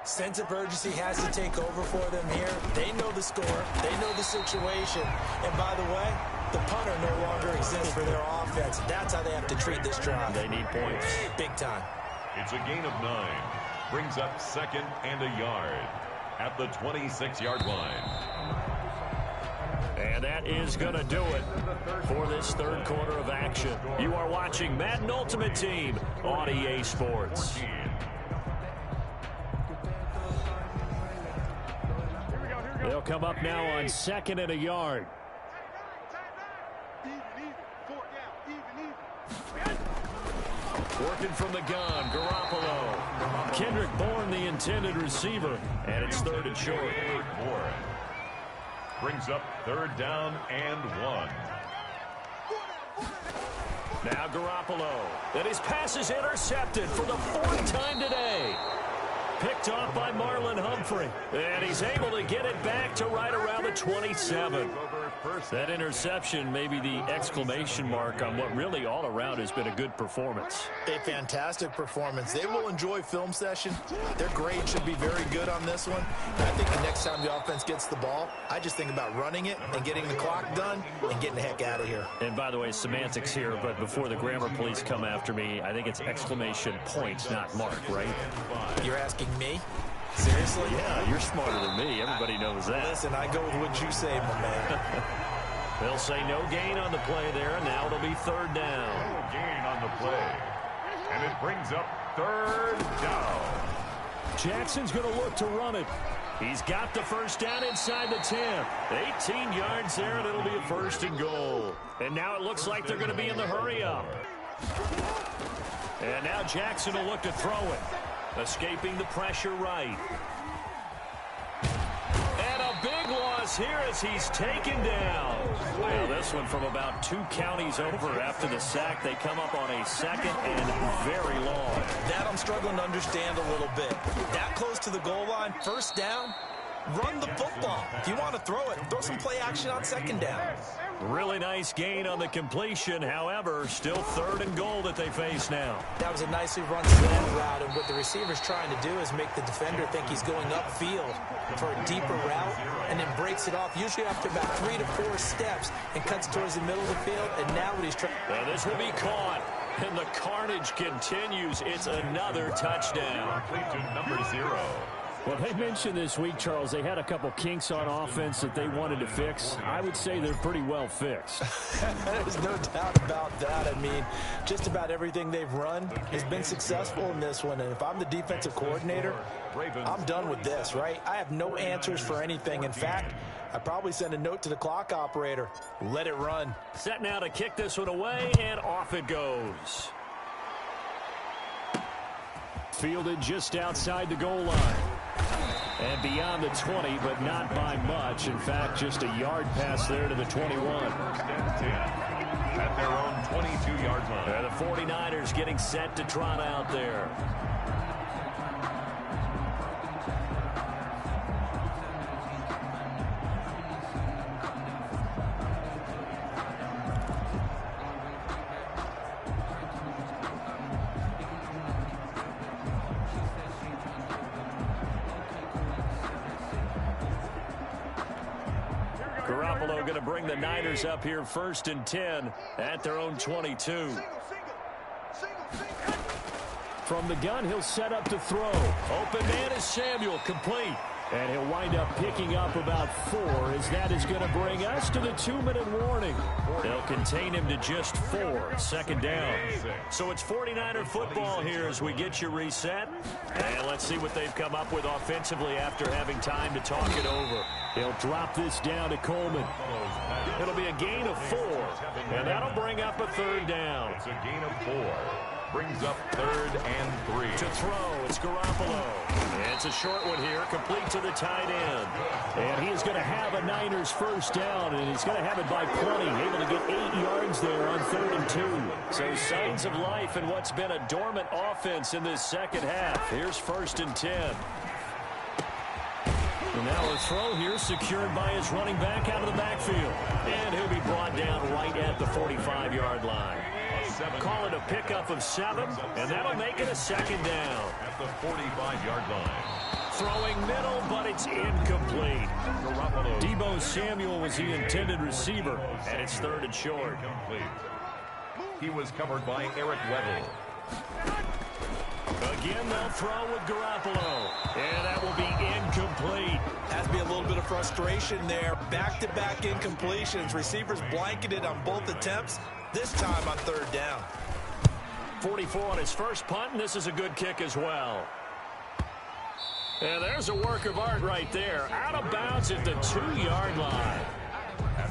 Sense of urgency has to take over for them here. They know the score. They know the situation. And by the way, the punter no longer exists for their offense. That's how they have to treat this drive. They need points. Big time. It's a gain of 9. Brings up second and a yard at the 26-yard line. And that is going to do it for this third quarter of action. You are watching Madden Ultimate Team on EA Sports. They'll come up now on 2nd and a yard. Working from the gun, Garoppolo. Kendrick Bourne, the intended receiver, and it's 3rd and short. Brings up 3rd down and 1. Now Garoppolo. And his pass is intercepted for the 4th time today. Picked off by Marlon Humphrey. And he's able to get it back to right around the 27. That interception may be the exclamation mark on what really all around has been a good performance. A fantastic performance. They will enjoy film session. Their grade should be very good on this one. And I think the next time the offense gets the ball, I just think about running it and getting the clock done and getting the heck out of here. And by the way, semantics here, but before the grammar police come after me, I think it's exclamation points, not mark, right? You're asking me? Seriously? Yeah, you're smarter than me. Everybody knows that. Listen, I go with what you say, my man. They'll say no gain on the play there, and now it'll be 3rd down. No gain on the play. And it brings up 3rd down. Jackson's going to look to run it. He's got the 1st down inside the 10. 18 yards there, and it'll be a 1st and goal. And now it looks like they're going to be in the hurry-up. And now Jackson will look to throw it. Escaping the pressure right. And a big loss here as he's taken down. Well, this one from about 2 counties over after the sack. They come up on a 2nd and very long. That I'm struggling to understand a little bit. That close to the goal line, 1st down, run the football. If you want to throw it, throw some play action on 2nd down. Really nice gain on the completion. However, still 3rd and goal that they face now. That was a nicely run slant route, and what the receiver's trying to do is make the defender think he's going upfield for a deeper route, and then breaks it off, usually after about 3 to 4 steps, and cuts towards the middle of the field, and now what he's trying... Well, this will be caught, and the carnage continues. It's another touchdown. Complete to number 0. Well, they mentioned this week, Charles, they had a couple kinks on offense that they wanted to fix. I would say they're pretty well fixed. There's no doubt about that. I mean, just about everything they've run has been successful in this one. And if I'm the defensive coordinator, I'm done with this, right? I have no answers for anything. In fact, I'd probably send a note to the clock operator. Let it run. Set now to kick this one away, and off it goes. Fielded just outside the goal line. And beyond the 20, but not by much. In fact, just a yard pass there to the 21. At their own 22-yard line. The 49ers getting set to trot out there. Garoppolo going to bring the Niners up here 1st and 10 at their own 22. From the gun, he'll set up to throw. Open man is Samuel, complete. And he'll wind up picking up about 4, as that is going to bring us to the 2-minute warning. They'll contain him to just 4, 2nd down. So it's 49er football here as we get you reset. And let's see what they've come up with offensively after having time to talk it over. He'll drop this down to Coleman. It'll be a gain of 4, and that'll bring up a 3rd down. It's a gain of 4. Brings up 3rd and 3. To throw, it's Garoppolo. And it's a short one here, complete to the tight end. And he is going to have a Niners 1st down, and he's going to have it by plenty. Able to get 8 yards there on 3rd and 2. So signs of life in what's been a dormant offense in this 2nd half. Here's 1st and 10. And now a throw here secured by his running back out of the backfield. And he'll be brought down right at the 45-yard line. Call it a pickup of 7, and that'll make it a 2nd down. At the 45-yard line. Throwing middle, but it's incomplete. Deebo Samuel was the intended receiver, and it's 3rd and short. He was covered by Eric Weddle. Again, they'll throw with Garoppolo, and that will be incomplete. Has to be a little bit of frustration there. Back-to-back incompletions. Receivers blanketed on both attempts, this time on 3rd down. 44 on his first punt, and this is a good kick as well. And there's a work of art right there. Out of bounds at the 2-yard line.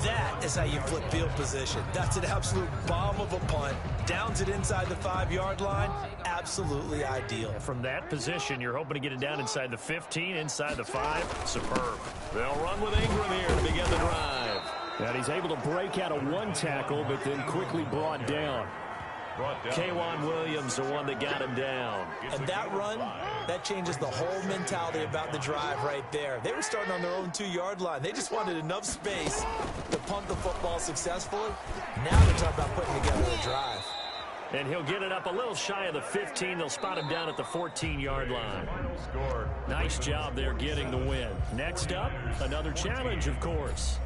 That is how you flip field position. That's an absolute bomb of a punt. Downs it inside the 5-yard line. Absolutely ideal. From that position, you're hoping to get it down inside the 15, inside the 5. Superb. They'll run with Ingram here to begin the drive. And he's able to break out of one tackle, but then quickly brought down. K'Wan Williams, the one that got him down. And that run, that changes the whole mentality about the drive right there. They were starting on their own 2-yard line. They just wanted enough space to punt the football successfully. Now they're talking about putting together a drive. And he'll get it up a little shy of the 15. They'll spot him down at the 14-yard line. Nice job there getting the win. Next up, another challenge, of course.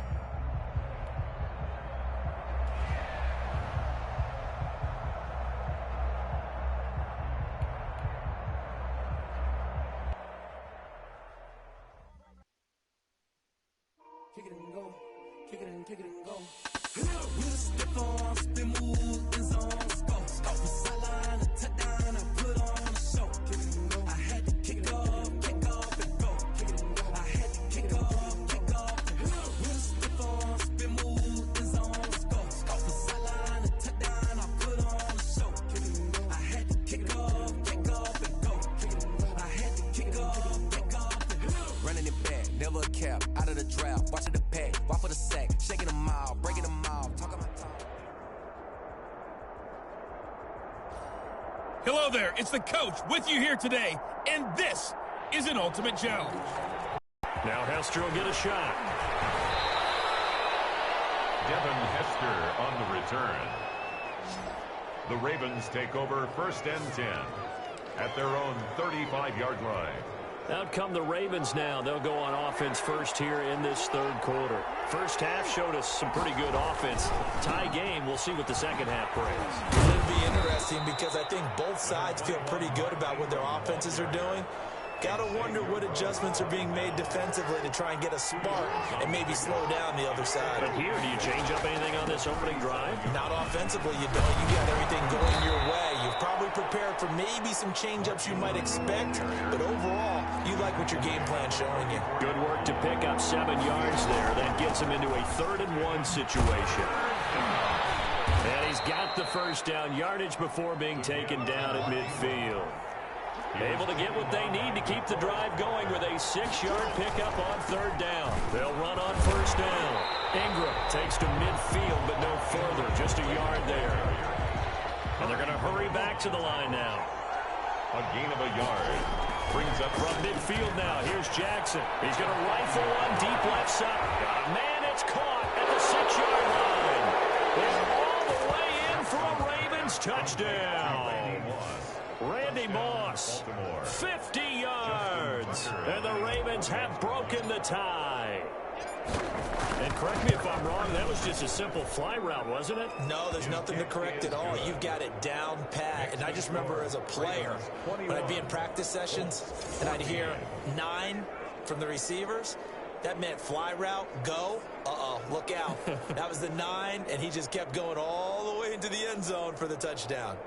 Kick it and go. Kick it and kick it and go. With a stiff arm, spin move, end zone, go. From sideline to touchdown, I put on a show. Kick it and go. I had to kick off and go. Kick it and go. I had to kick off and go. With a stiff arm, spin move, end zone, go. From sideline to touchdown, I put on a show. Kick it and go. I had to kick off and go. Kick it and go. I had to kick off and go. Running it back, never a cap, out of the draft, watching the pack, walk for the sack, shaking them out, breaking them out, talking my time. Hello there, it's the coach with you here today, and this is an ultimate challenge. Now Hester will get a shot. Devin Hester on the return. The Ravens take over 1st and 10 at their own 35-yard line. Out come the Ravens now. They'll go on offense first here in this 3rd quarter. First half showed us some pretty good offense. Tie game. We'll see what the second half brings. It'll be interesting because I think both sides feel pretty good about what their offenses are doing. Got to wonder what adjustments are being made defensively to try and get a spark and maybe slow down the other side. But here, do you change up anything on this opening drive? Not offensively, you don't. You got everything going your way. You've probably prepared for maybe some change-ups you might expect, but overall, you like what your game plan's showing you. Good work to pick up 7 yards there. That gets him into a 3rd and 1 situation. And he's got the first down yardage before being taken down at midfield. Able to get what they need to keep the drive going with a 6-yard pickup on 3rd down. They'll run on 1st down. Ingram takes to midfield, but no further, just a yard there. And they're going to hurry back to the line now. A gain of a yard. Brings up from midfield now. Here's Jackson. He's going to rifle one deep left side. Got a man, it's caught at the 6-yard line. It's all the way in for a Ravens touchdown. Randy Moss, 50 yards, and the Ravens have broken the tie. And correct me if I'm wrong, that was just a simple fly route, wasn't it? No, there's nothing to correct at all. You've got it down pat. And I just remember as a player, when I'd be in practice sessions and I'd hear 9 from the receivers, that meant fly route, go, look out. That was the 9, and he just kept going all the way into the end zone for the touchdown.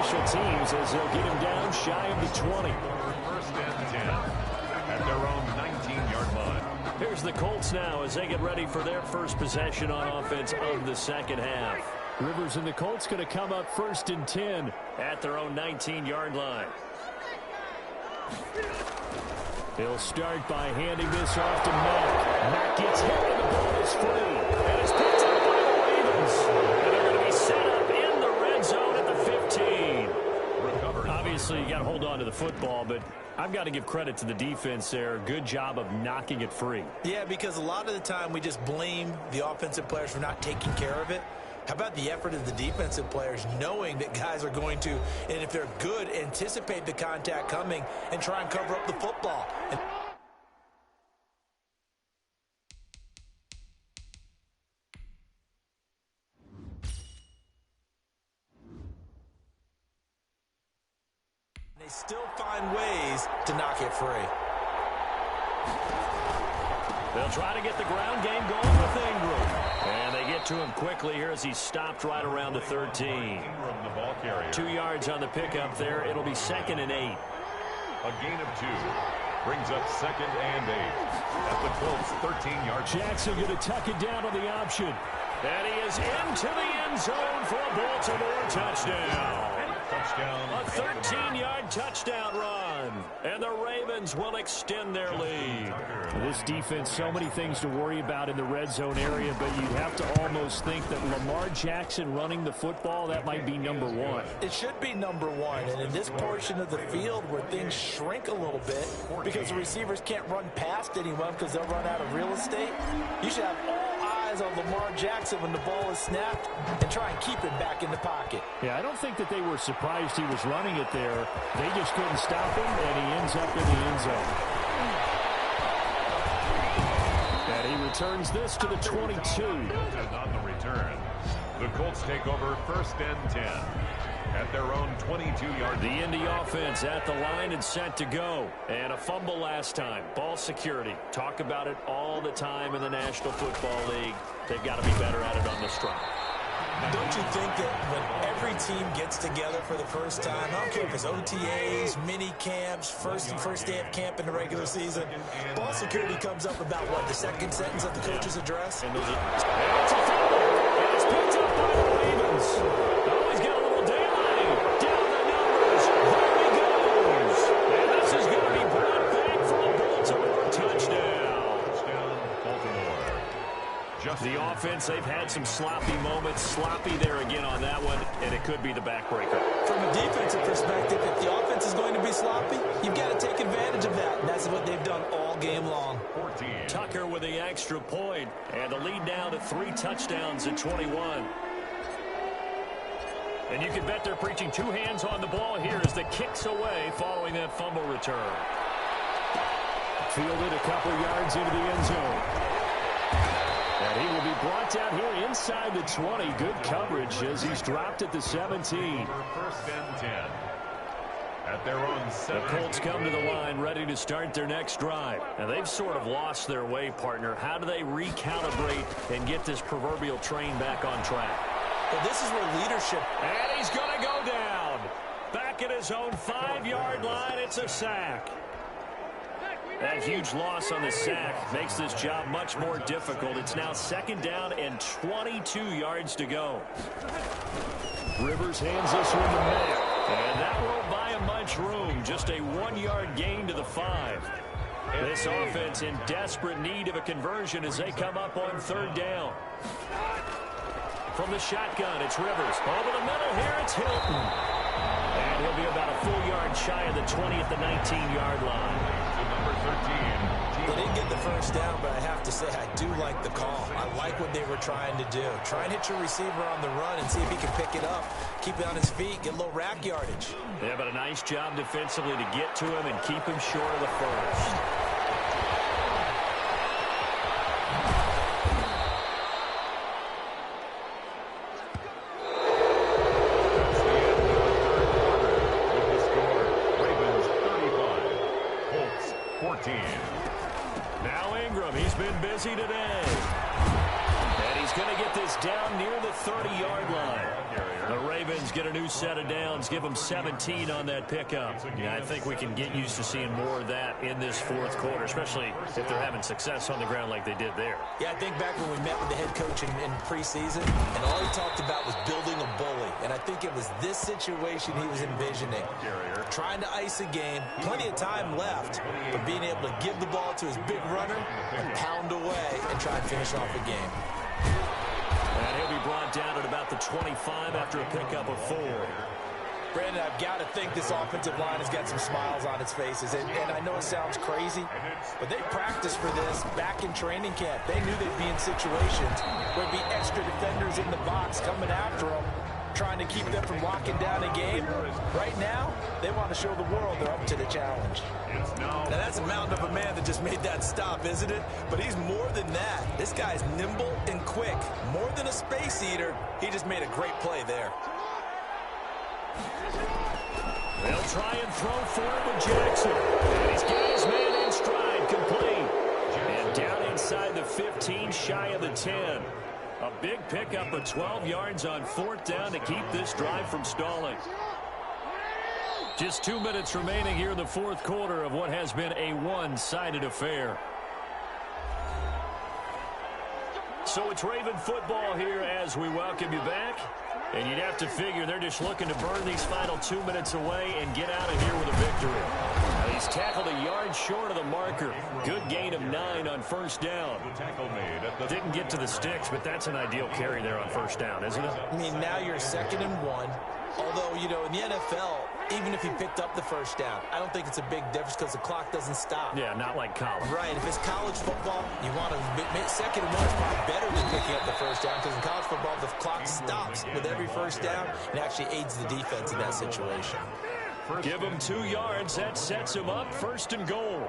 special teams as they'll get him down shy of the 20. First and 10 at their own 19-yard line. Here's the Colts now as they get ready for their first possession on offense of the second half. Rivers and the Colts going to come up first and 10 at their own 19-yard line. He'll start by handing this off to Mack. Mack gets hit and the ball is free. And it's picked up by the Ravens. And they're going to be set up in the red zone at the 15. Obviously, you got to hold on to the football, but I've got to give credit to the defense there. Good job of knocking it free. Yeah, because a lot of the time we just blame the offensive players for not taking care of it. How about the effort of the defensive players knowing that guys are going to, and if they're good, anticipate the contact coming and try and cover up the football. They still find ways to knock it free. They'll try to get the ground game going with Ingram. And they get to him quickly here as he stopped right around the 13. Ingram, the ball carrier. 2 yards on the pickup there. It'll be 2nd and 8. A gain of 2 brings up 2nd and 8 at the Colts 13-yard. Jackson going to tuck it down on the option. And he is into the end zone for a Baltimore touchdown. A 13-yard touchdown run. And the Ravens will extend their lead. This defense, so many things to worry about in the red zone area, but you'd have to almost think that Lamar Jackson running the football, that might be number one. It should be number one. And in this portion of the field where things shrink a little bit because the receivers can't run past anyone because they'll run out of real estate, you should have all eyes on Lamar Jackson when the ball is snapped and try and keep him back in the pocket. Yeah, I don't think that they were surprised he was running it there. They just couldn't stop him, and he ends up in the end zone. And he returns this to the 22. On the return, the Colts take over 1st and 10 at their own 22-yard. The Indy offense at the line and set to go. And a fumble last time. Ball security. Talk about it all the time in the National Football League. They've got to be better at it on this drive. Don't you think that when every team gets together for the first time, I don't care if it's OTAs, mini camps, first day of camp in the regular season, ball security comes up about, what, the second sentence of the coach's address? And it's a fumble. And it's picked up by the Ravens. Oh, he's got a little daylight. Down the numbers. There he goes. And this is going to be brought back for a Baltimore touchdown. Touchdown, Baltimore. The offense, they've had some sloppy moments. Sloppy there again on that one, and it could be the backbreaker. From a defensive perspective, if the offense is going to be sloppy, you've got to take advantage of that, and that's what they've done all game long. 14. Tucker with the extra point, and the lead down to 3 touchdowns at 21. And you can bet they're preaching 2 hands on the ball here as the kicks away following that fumble return. Fielded a couple yards into the end zone. And he will be brought down here inside the 20. Good coverage as he's dropped at the 17. 1st and 10 at their own 7. The Colts come to the line ready to start their next drive. Now they've sort of lost their way, partner. How do they recalibrate and get this proverbial train back on track? Well, this is where leadership. And he's going to go down. Back at his own 5-yard line. It's a sack. That huge loss on the sack makes this job much more difficult. It's now 2nd down and 22 yards to go. Rivers hands this one to Mack. And that won't buy him much room. Just a 1-yard gain to the 5. This offense in desperate need of a conversion as they come up on 3rd down. From the shotgun, it's Rivers. Over the middle here, it's Hilton. And he'll be about a full yard shy of the 20 at the 19-yard line. They didn't get the first down, but I have to say I do like the call. I like what they were trying to do. Try and hit your receiver on the run and see if he can pick it up, keep it on his feet, get a little rack yardage. Yeah, but a nice job defensively to get to him and keep him short of the first. Now Ingram, he's been busy today. And he's going to get this down near the 30-yard line. The Ravens get a new set of downs, give them 17 on that pickup. Yeah, I think we can get used to seeing more of that in this fourth quarter, especially if they're having success on the ground like they did there. Yeah, I think back when we met with the head coach in preseason, and all he talked about was building a bully. And I think it was this situation he was envisioning. Trying to ice a game, plenty of time left, but being able to give the ball to his big runner and pound away and try and finish off a game. And he'll be brought down at about the 25 after a pickup of 4. Brandon, I've got to think this offensive line has got some smiles on its faces. And I know it sounds crazy, but they practiced for this back in training camp. They knew they'd be in situations where there'd be extra defenders in the box coming after them, trying to keep them from locking down a game. Right now, they want to show the world they're up to the challenge. Now, that's a mountain of a man that just made that stop, isn't it? But he's more than that. This guy's nimble and quick. More than a space eater, he just made a great play there. They'll try and throw for it with Jackson. And he's got his man in stride, complete. And down inside the 15, shy of the 10. A big pickup of 12 yards on 4th down to keep this drive from stalling. Just 2 minutes remaining here in the fourth quarter of what has been a one-sided affair. So it's Raven football here as we welcome you back. And you'd have to figure they're just looking to burn these final 2 minutes away and get out of here with a victory. Now, he's tackled a yard short of the marker. Good gain of 9 on 1st down. Didn't get to the sticks, but that's an ideal carry there on 1st down, isn't it? I mean, now you're 2nd and 1. Although, you know, in the NFL, even if he picked up the 1st down, I don't think it's a big difference because the clock doesn't stop. Yeah, not like college. Right. If it's college football, you want to make 2nd and 1 is probably better than picking up the 1st down because in college football, the clock stops with every 1st down and actually aids the defense in that situation. Give him 2 yards. That sets him up 1st and goal.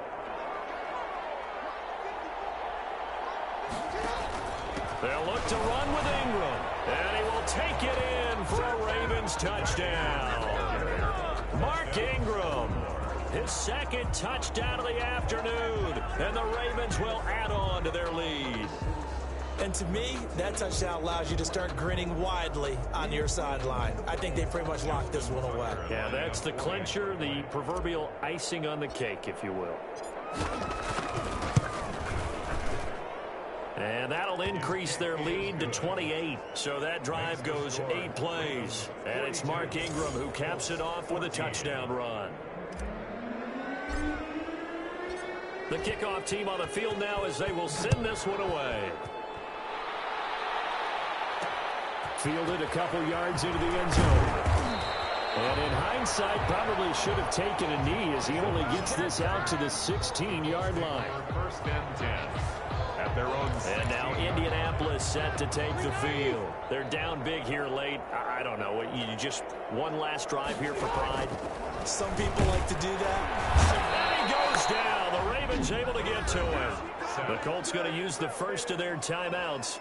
They'll look to run with Ingram. And he will take it in for a Ravens touchdown. Mark Ingram, his 2nd touchdown of the afternoon. And the Ravens will add on to their lead. And to me, that touchdown allows you to start grinning widely on your sideline. I think they pretty much locked this one away. Yeah, that's the clincher, the proverbial icing on the cake, if you will. And that'll increase their lead to 28. So that drive goes 8 plays. And it's Mark Ingram who caps it off with a touchdown run. The kickoff team on the field now as they will send this one away. Fielded a couple yards into the end zone. And in hindsight, probably should have taken a knee as he only gets this out to the 16-yard line. 1st and 10. At their own. And now Indianapolis set to take the field. They're down big here late. I don't know. You just one last drive here for pride. Some people like to do that. And he goes down. The Ravens able to get to him. The Colts going to use the first of their timeouts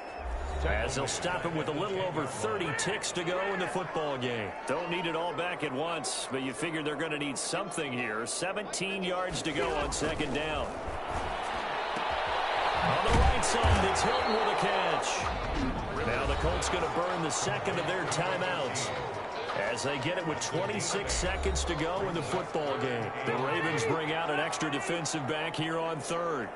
as they'll stop him with a little over 30 ticks to go in the football game. Don't need it all back at once, but you figure they're going to need something here. 17 yards to go on 2nd down. On the right side, it's Hilton with a catch. Now the Colts going to burn the 2nd of their timeouts as they get it with 26 seconds to go in the football game. The Ravens bring out an extra defensive back here on 3rd.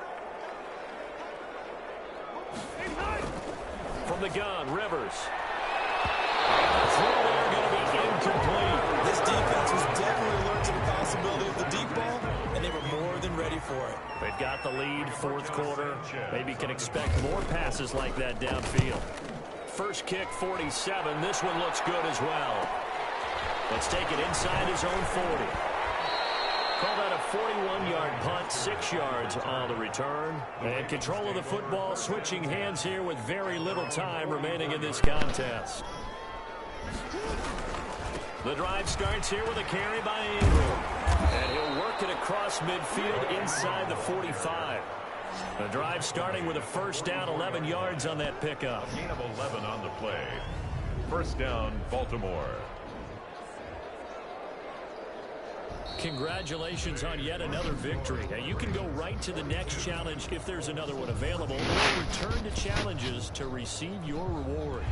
From the gun, Rivers. And the throw there going to be incomplete. This defense was definitely alert to the possibility of the deep ball, and they were more than ready for it. They've got the lead, 4th quarter. Maybe can expect more passes like that downfield. First kick, 47. This one looks good as well. Let's take it inside his own 40. Call that a 41-yard punt, 6 yards on the return. And control of the football, switching hands here with very little time remaining in this contest. The drive starts here with a carry by Ingram. And he'll work it across midfield inside the 45. The drive starting with a 1st down, 11 yards on that pickup. A gain of 11 on the play. 1st down, Baltimore. Congratulations on yet another victory. Now, you can go right to the next challenge if there's another one available, or return to challenges to receive your reward.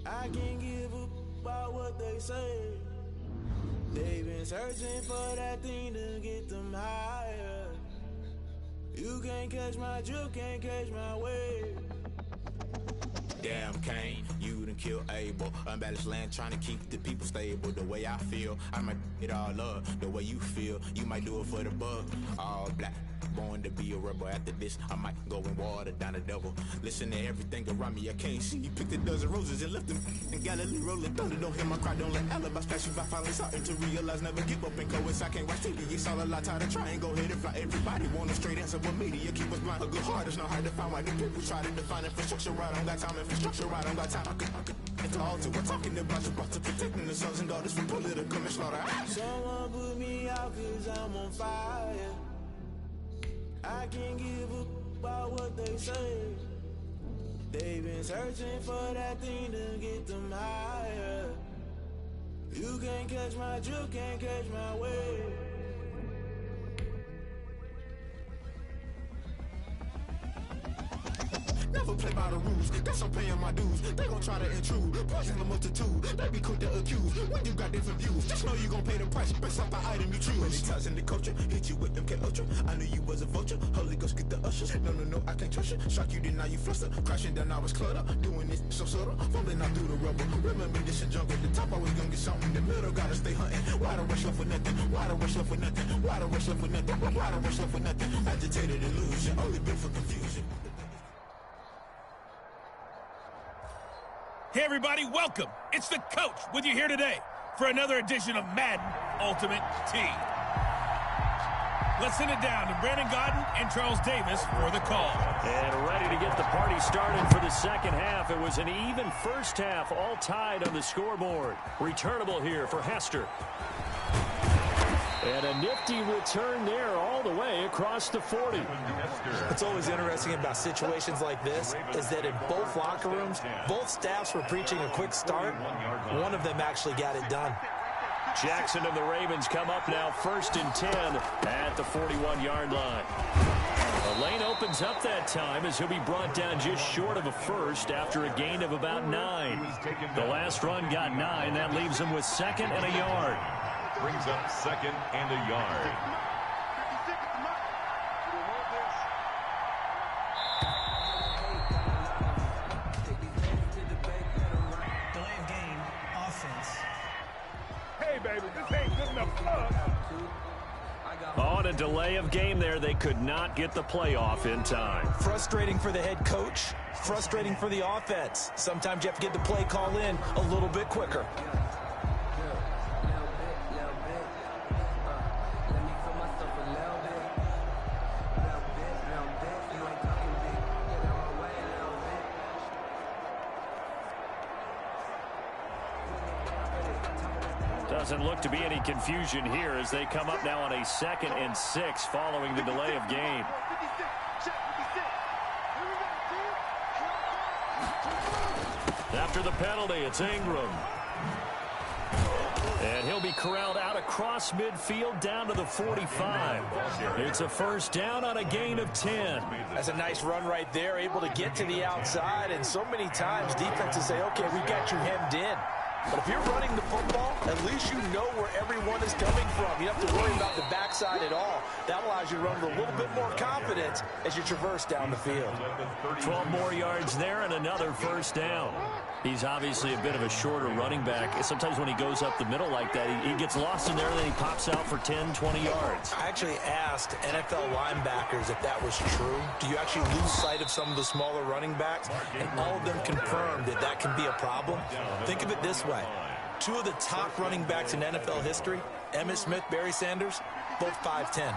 I can't give up about what they say. They've been searching for that thing to get them higher. You can't catch my drift, can't catch my wave. Damn, Kane, you done killed Abel. Unbalanced land trying to keep the people stable. The way I feel, I might it all up. The way you feel, you might do it for the bug. All black, born to be a rebel. After this, I might go and water down the devil. Listen to everything around me, I can't see. You picked a dozen roses and left them in Galilee rolling thunder. Don't hear my cry, don't let alibis flash you by finally starting to realize. Never give up and coincide, can't watch TV. It's all a lot, tired of trying, go ahead and fly. Everybody want a straight answer, but media keep us blind. A good heart is not hard to find. Why the people try to define infrastructure right? I don't got time, infrastructure right, I don't got time. I could it's all to we're talking about you, about to protecting the sons and daughters from political and slaughter. Someone put me out cause I'm on fire. I can't give up about what they say. They've been searching for that thing to get them higher. You can't catch my drift, can't catch my wave. Never play by the rules, guess I'm paying my dues. They gon' try to intrude, poison the multitude. They be quick to accuse, when you got different views. Just know you gon' pay the price, based off the item you choose. Many times in the culture, hit you with MK Ultra. I knew you was a vulture, Holy Ghost get the ushers. No, I can't trust you. Shock you, then now you fluster. Crashing down, I was cluttered. Doing this so subtle, fumbling out through the rubble. Remember this a jungle, the top always gonna get something. In the middle, gotta stay hunting. Why the rush left with nothing? Why the rush left with nothing? Why the rush left with nothing? Why the rush left with nothing? Agitated illusion, only built for confusion. Hey everybody, welcome. It's the coach with you here today for another edition of Madden Ultimate Team. Let's send it down to Brandon Gaudin and Charles Davis for the call. And ready to get the party started for the second half. It was an even first half, all tied on the scoreboard. Returnable here for Hester. And a nifty return there all the way across the 40. What's always interesting about situations like this is that in both locker rooms, both staffs were preaching a quick start. One of them actually got it done. Jackson and the Ravens come up now 1st and 10 at the 41-yard line. The lane opens up that time as he'll be brought down just short of a first after a gain of about 9. The last run got 9. That leaves him with 2nd and a yard. Brings up 2nd and a yard. Delay of game, offense. Hey, baby, this ain't good enough for us. On a delay of game there, they could not get the play off in time. Frustrating for the head coach, frustrating for the offense. Sometimes you have to get the play call in a little bit quicker. Doesn't look to be any confusion here as they come up now on a 2nd and 6 following the delay of game. After the penalty, it's Ingram. And he'll be corralled out across midfield down to the 45. It's a first down on a gain of 10. That's a nice run right there, able to get to the outside. And so many times defenses say, okay, we got you hemmed in. But if you're running the football, at least you know where everyone is coming from. You don't have to worry about the backside at all. That allows you to run with a little bit more confidence as you traverse down the field. 12 more yards there and another first down. He's obviously a bit of a shorter running back. Sometimes when he goes up the middle like that, he gets lost in there and then he pops out for 10, 20 yards. I actually asked NFL linebackers if that was true. Do you actually lose sight of some of the smaller running backs? And all of them confirmed that that can be a problem. Think of it this way. 2 of the top running backs in NFL history, Emmitt Smith, Barry Sanders, both 5'10".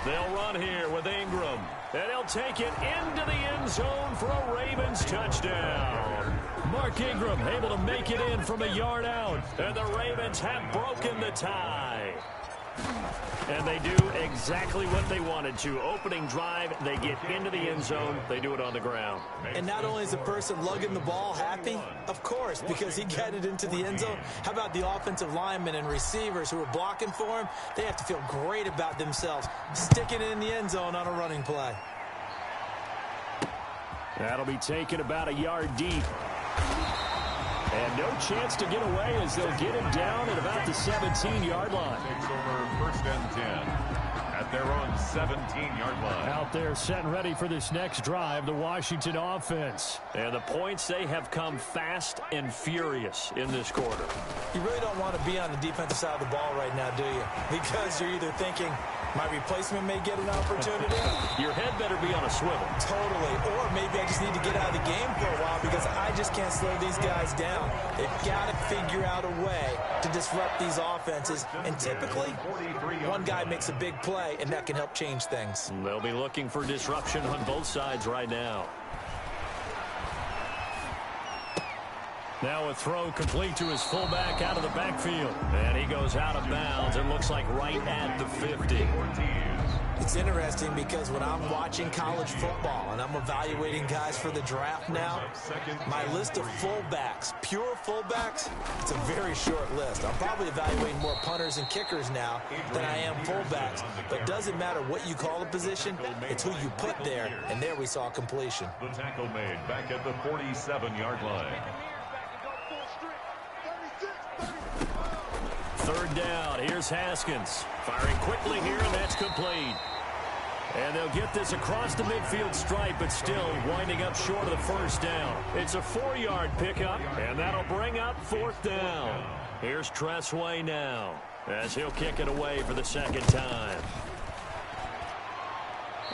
They'll run here with Ingram, and he'll take it into the end zone for a Ravens touchdown. Mark Ingram able to make it in from a yard out, and the Ravens have broken the tie. And they do exactly what they wanted to. Opening drive, they get into the end zone. They do it on the ground. And not only is the person lugging the ball happy, of course, because he got it into the end zone. How about the offensive linemen and receivers who are blocking for him? They have to feel great about themselves, sticking it in the end zone on a running play. That'll be taken about a yard deep. And no chance to get away as they'll get him down at about the 17-yard line. Takes over 1st and 10 at their own 17-yard line. Out there set and ready for this next drive, the Washington offense. And the points, they have come fast and furious in this quarter. You really don't want to be on the defensive side of the ball right now, do you? Because you're either thinking, my replacement may get an opportunity. Your head better be on a swivel. Totally. Or maybe I just need to get out of the game for a while because I just can't slow these guys down. They've got to figure out a way to disrupt these offenses. And typically, one guy makes a big play, and that can help change things. They'll be looking for disruption on both sides right now. Now a throw complete to his fullback out of the backfield. And he goes out of bounds. It looks like right at the 50. It's interesting because when I'm watching college football and I'm evaluating guys for the draft now, my list of fullbacks, pure fullbacks, it's a very short list. I'm probably evaluating more punters and kickers now than I am fullbacks. But it doesn't matter what you call a position, it's who you put there. And there we saw completion. The tackle made back at the 47-yard line. 3rd down. Here's Haskins. Firing quickly here, and that's complete. And they'll get this across the midfield stripe, but still winding up short of the 1st down. It's a 4-yard pickup, and that'll bring up 4th down. Here's Tressway now, as he'll kick it away for the 2nd time.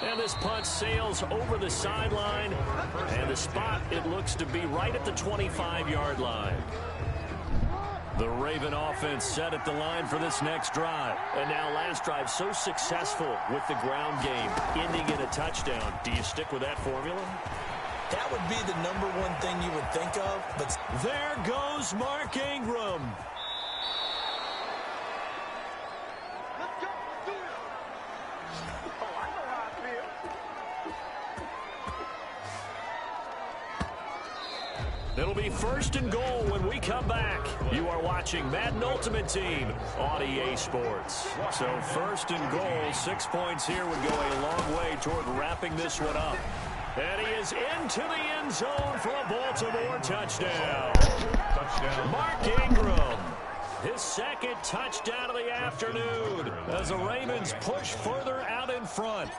And this punt sails over the sideline, and the spot, it looks to be right at the 25-yard line. The Raven offense set at the line for this next drive. And now last drive so successful with the ground game, ending in a touchdown. Do you stick with that formula? That would be the #1 thing you would think of. But there goes Mark Ingram. It'll be 1st and goal when we come back. You are watching Madden Ultimate Team on EA Sports. So 1st and goal, 6 points here would go a long way toward wrapping this one up. And he is into the end zone for a Baltimore touchdown. Mark Ingram, his 2nd touchdown of the afternoon as the Ravens push further out in front.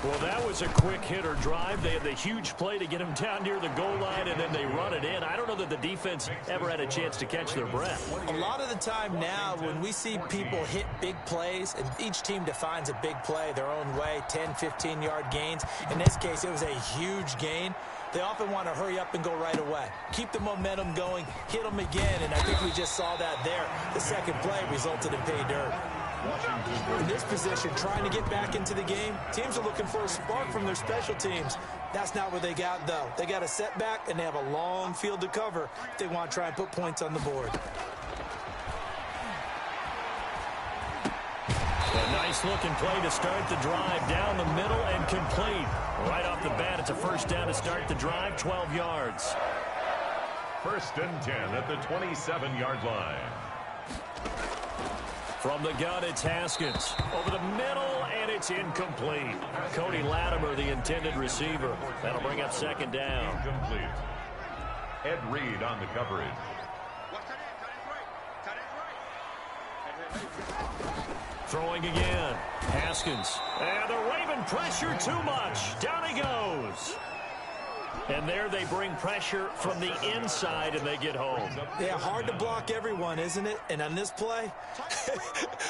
Well, that was a quick hitter drive. They had the huge play to get him down near the goal line, and then they run it in. I don't know that the defense ever had a chance to catch their breath. A lot of the time now when we see people hit big plays, and each team defines a big play their own way, 10, 15-yard gains. In this case, it was a huge gain. They often want to hurry up and go right away. Keep the momentum going, hit them again, and I think we just saw that there. The 2nd play resulted in pay dirt. In this position, trying to get back into the game, teams are looking for a spark from their special teams. That's not what they got, though. They got a setback, and they have a long field to cover if they want to try and put points on the board. A nice-looking play to start the drive down the middle and complete. Right off the bat, it's a 1st down to start the drive, 12 yards. 1st and 10 at the 27-yard line. From the gun, it's Haskins. Over the middle, and it's incomplete. Cody Latimer, the intended receiver. That'll bring up 2nd down. Incomplete. Ed Reed on the coverage. Throwing again. Haskins. And the Raven pressure too much. Down he goes. And there they bring pressure from the inside, and they get home. Yeah, hard to block everyone, isn't it? And on this play,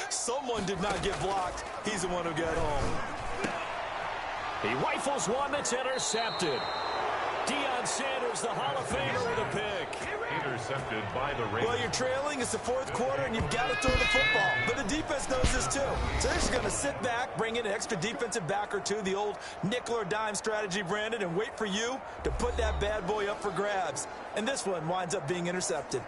someone did not get blocked. He's the one who got home. He rifles one that's intercepted. Deion Sanders, the Hall of Famer, with a pick. Intercepted by the Ravens. Well, you're trailing. It's the 4th quarter, and you've got to throw the football. But the defense knows this, too. So they're just going to sit back, bring in an extra defensive back or two, the old nickel or dime strategy, Brandon, and wait for you to put that bad boy up for grabs. And this one winds up being intercepted.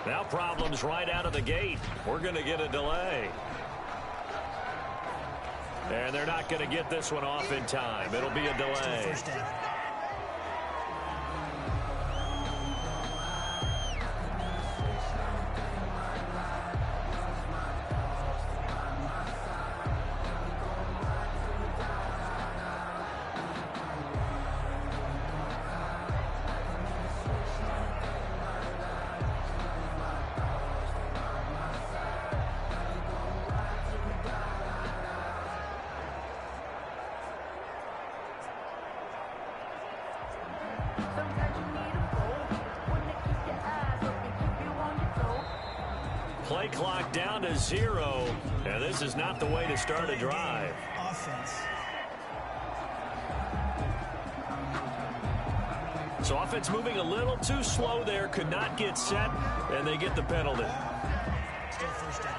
Now problems right out of the gate. We're going to get a delay. And they're not going to get this one off in time. It'll be a delay. First down. Play clock down to 0, and this is not the way to start a drive. Offense. So offense moving a little too slow there, could not get set, and they get the penalty. Still first down.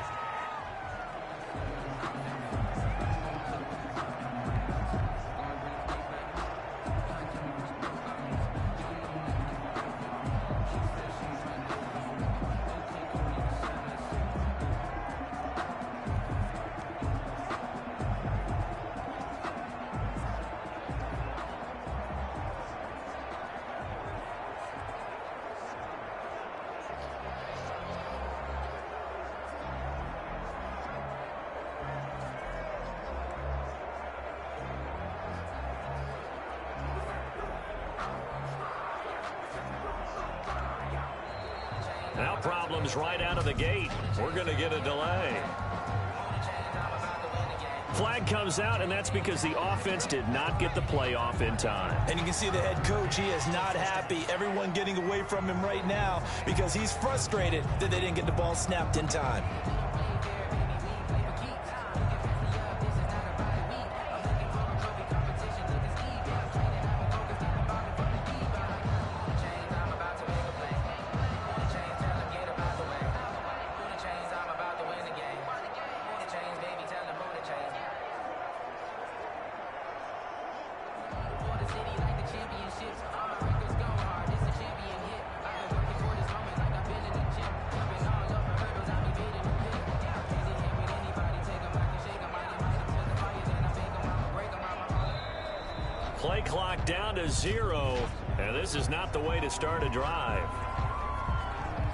Now problems right out of the gate. We're going to get a delay. Flag comes out, and that's because the offense did not get the play off in time. And you can see the head coach, he is not happy. Everyone getting away from him right now because he's frustrated that they didn't get the ball snapped in time. Play clock down to 0, and this is not the way to start a drive.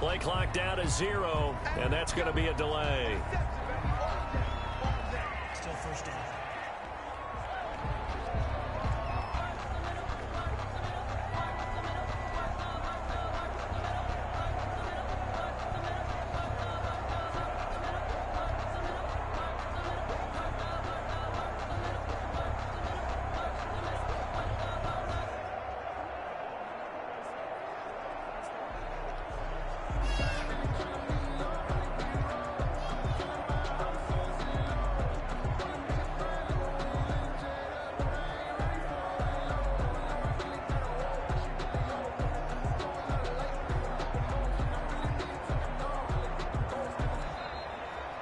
Play clock down to 0, and that's going to be a delay. Still first down.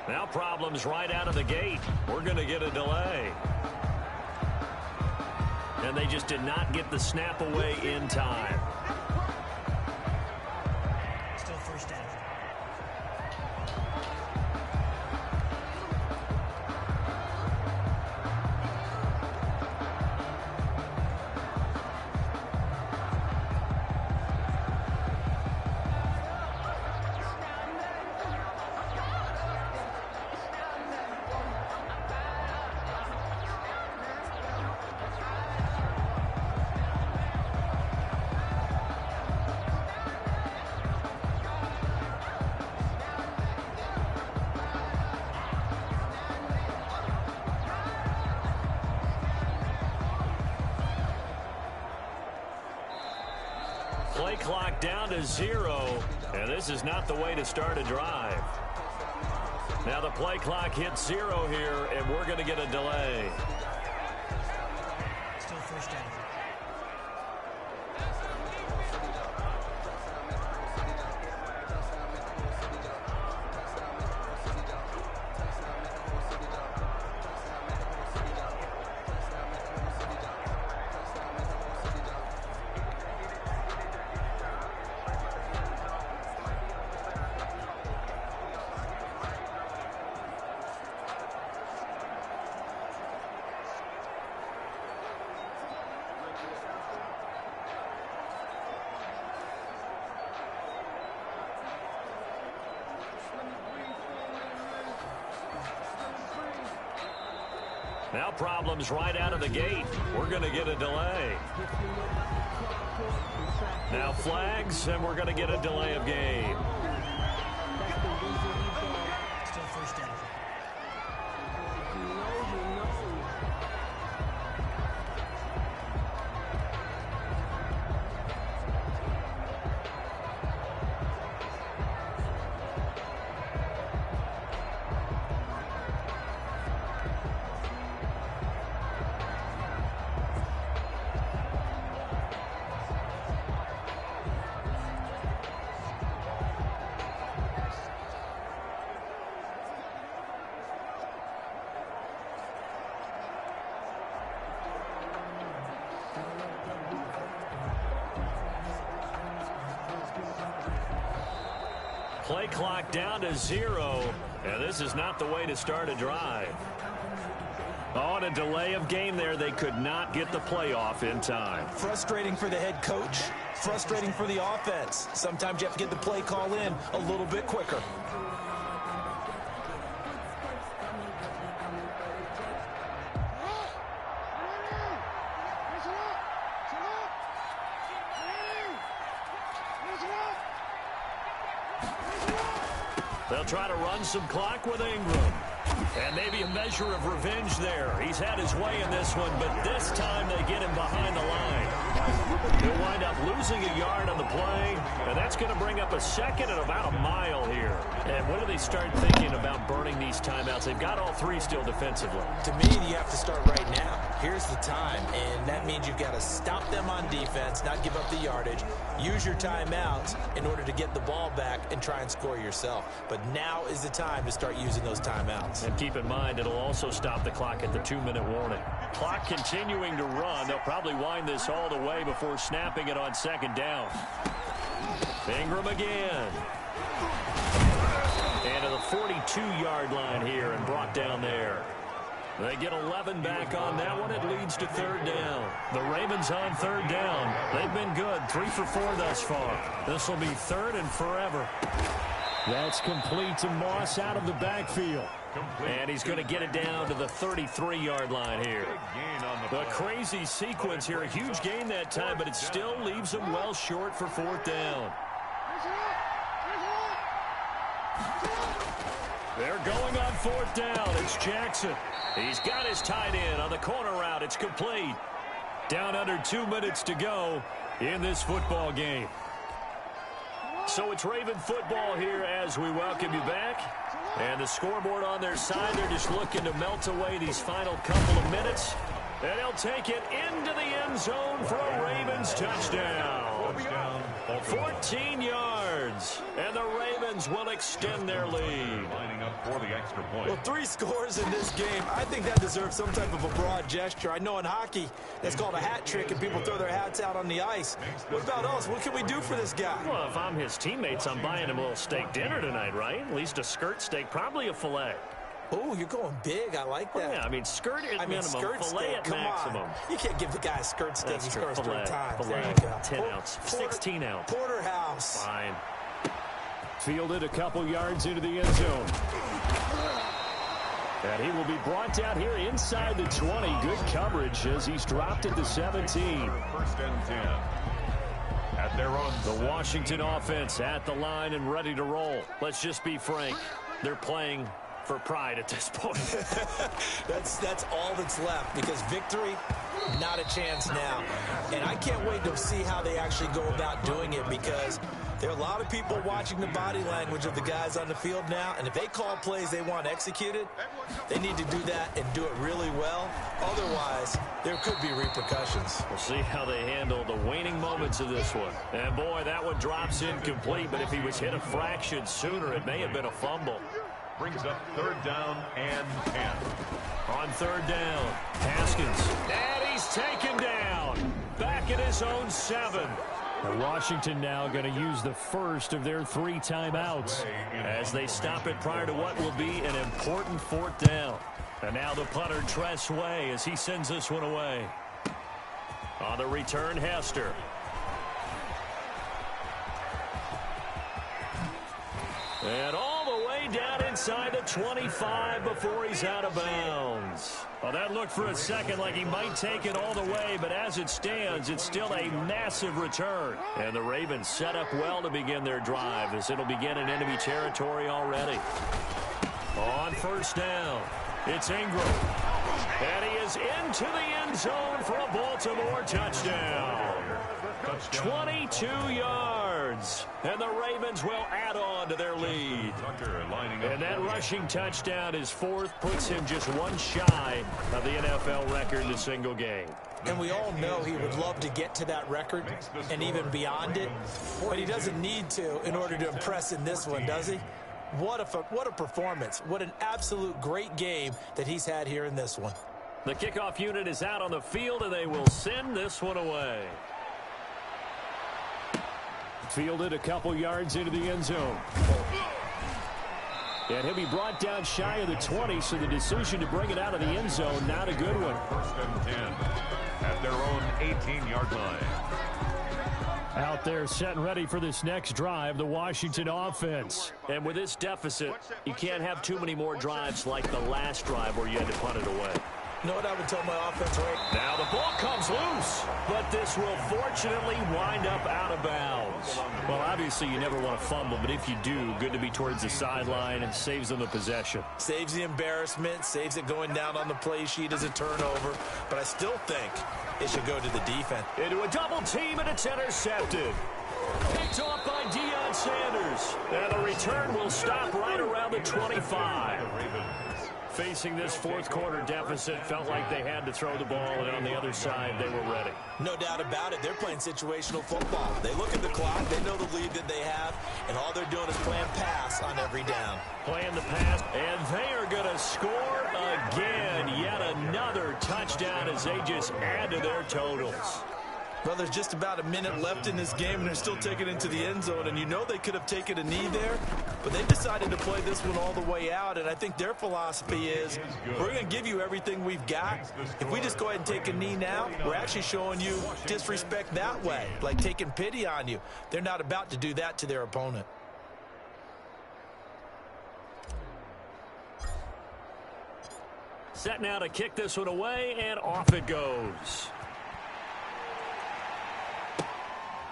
Now problems right out of the gate. We're going to get a delay. And they just did not get the snap away in time. Still first down. Play clock down to 0, and this is not the way to start a drive. Now the play clock hits 0 here, and we're going to get a delay. Still first down. Now problems right out of the gate. We're going to get a delay. Now flags, and we're going to get a delay of game. Still first down. Play clock down to 0, and this is not the way to start a drive. On a delay of game there, they could not get the play off in time. Frustrating for the head coach, frustrating for the offense. Sometimes you have to get the play call in a little bit quicker. They'll try to run some clock with Ingram. And maybe a measure of revenge there. He's had his way in this one, but this time they get him behind the line. He'll wind up losing a yard on the play, and that's going to bring up a second and about a mile here. And when do they start thinking about burning these timeouts? They've got all three still defensively. To me, you have to start right now. Here's the time, and that means you've got to stop them on defense, not give up the yardage, use your timeouts in order to get the ball back and try and score yourself. But now is the time to start using those timeouts. And keep in mind, it'll also stop the clock at the 2-minute warning. Clock continuing to run. They'll probably wind this all the way before snapping it on second down. Ingram again. And to the 42-yard line here and brought down there. They get 11 back on that one. It leads to third down. The Ravens on third down. They've been good. 3 for 4 thus far. This will be third and forever. That's complete to Moss out of the backfield. And he's going to get it down to the 33-yard line here. The crazy sequence here. A huge gain that time, but it still leaves him well short for fourth down. They're going on fourth down. It's Jackson. He's got his tight end on the corner route. It's complete. Down under 2 minutes to go in this football game. So it's Raven football here as we welcome you back. And the scoreboard on their side, they're just looking to melt away these final couple of minutes. And they'll take it into the end zone for a Ravens touchdown. 14 yards. And the Ravens will extend their lead. Lining up for the extra point. Well, 3 scores in this game. I think that deserves some type of a broad gesture. I know in hockey, that's called a hat trick, and people throw their hats out on the ice. What about us? What can we do for this guy? Well, if I'm his teammates, I'm buying him a little steak dinner tonight, right? At least a skirt steak, probably a filet. Oh, you're going big. I like that. Well, yeah, I mean, skirt at minimum, skirt filet steak, at come maximum. On. You can't give the guy a skirt steak. That's He true. scores Filet, 3 times. filet, There you go. 10 ounce, 16 ounce. Porterhouse. Fine. Fielded a couple yards into the end zone. And he will be brought down here inside the 20. Good coverage as he's dropped at the 17. First and 10. At their own. The Washington offense at the line and ready to roll. Let's just be frank. They're playing for pride at this point. That's all that's left, because victory, not a chance now. And I can't wait to see how they actually go about doing it, because there are a lot of people watching the body language of the guys on the field now, and if they call plays they want executed, they need to do that and do it really well. Otherwise, there could be repercussions. We'll see how they handle the waning moments of this one. And boy, that one drops incomplete, but if he was hit a fraction sooner, it may have been a fumble. Brings up third down and 10. On third down, Haskins. And he's taken down. Back at his own 7. Washington now going to use the first of their 3 timeouts as they stop it prior to what will be an important fourth down. And now the punter, Tress Way, as he sends this one away. On the return, Hester. And all the way down inside inside the 25 before he's out of bounds. Well, that looked for a second like he might take it all the way, but as it stands, it's still a massive return. And the Ravens set up well to begin their drive as it'll begin in enemy territory already. On first down, it's Ingram. And he is into the end zone for a Baltimore touchdown. 22 yards. And the Ravens will add on to their lead. And that rushing touchdown, his fourth, puts him just one shy of the NFL record in a single game. And we all know he would love to get to that record and even beyond it. But he doesn't need to in order to impress in this one, does he? What a performance. What an absolute great game that he's had here in this one. The kickoff unit is out on the field, and they will send this one away. Fielded a couple yards into the end zone. And he'll be brought down shy of the 20, so the decision to bring it out of the end zone, not a good one. First and 10 at their own 18-yard line. Out there set and ready for this next drive, the Washington offense. And with this deficit, you can't have too many more drives like the last drive where you had to punt it away. You know what I would tell my offense right now? The ball comes loose, but this will fortunately wind up out of bounds. Well, obviously you never want to fumble, but if you do, good to be towards the sideline and saves them the possession. Saves the embarrassment, saves it going down on the play sheet as a turnover, but I still think it should go to the defense. Into a double team, and it's intercepted. Picked off by Deion Sanders. And the return will stop right around the 25. Facing this fourth quarter deficit, felt like they had to throw the ball, and on the other side, they were ready. No doubt about it. They're playing situational football. They look at the clock, they know the lead that they have, and all they're doing is playing pass on every down. Playing the pass, and they are going to score again. Yet another touchdown as they just add to their totals. Well, there's just about a minute left in this game, and they're still taking it into the end zone. And you know they could have taken a knee there, but they decided to play this one all the way out. And I think their philosophy is, we're going to give you everything we've got. If we just go ahead and take a knee now, we're actually showing you disrespect that way, like taking pity on you. They're not about to do that to their opponent. Set now to kick this one away, and off it goes.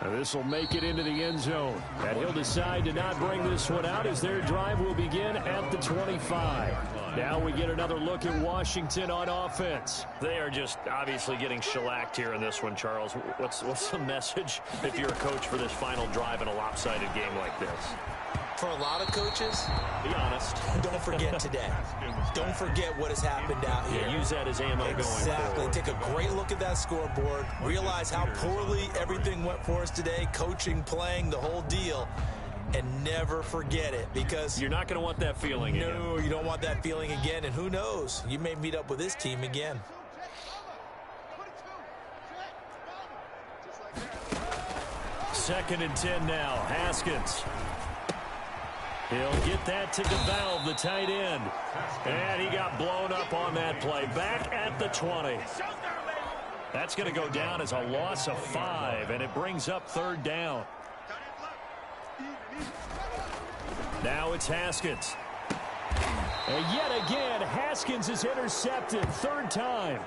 This will make it into the end zone. And he'll decide to not bring this one out as their drive will begin at the 25. Now we get another look at Washington on offense. They are just obviously getting shellacked here in this one, Charles. What's the message if you're a coach for this final drive in a lopsided game like this? For a lot of coaches, be honest. Don't forget today. Don't forget what has happened out here. Yeah, use that as ammo going forward. Exactly. Take a great look at that scoreboard. Realize how poorly everything went for us today. Coaching, playing, the whole deal. And never forget it, because you're not going to want that feeling again. No, you don't want that feeling again. And who knows? You may meet up with this team again. Second and 10 now. Haskins. He'll get that to DeValve, the tight end. And he got blown up on that play. Back at the 20. That's going to go down as a loss of 5, and it brings up third down. Now it's Haskins. And yet again, Haskins is intercepted. Third time.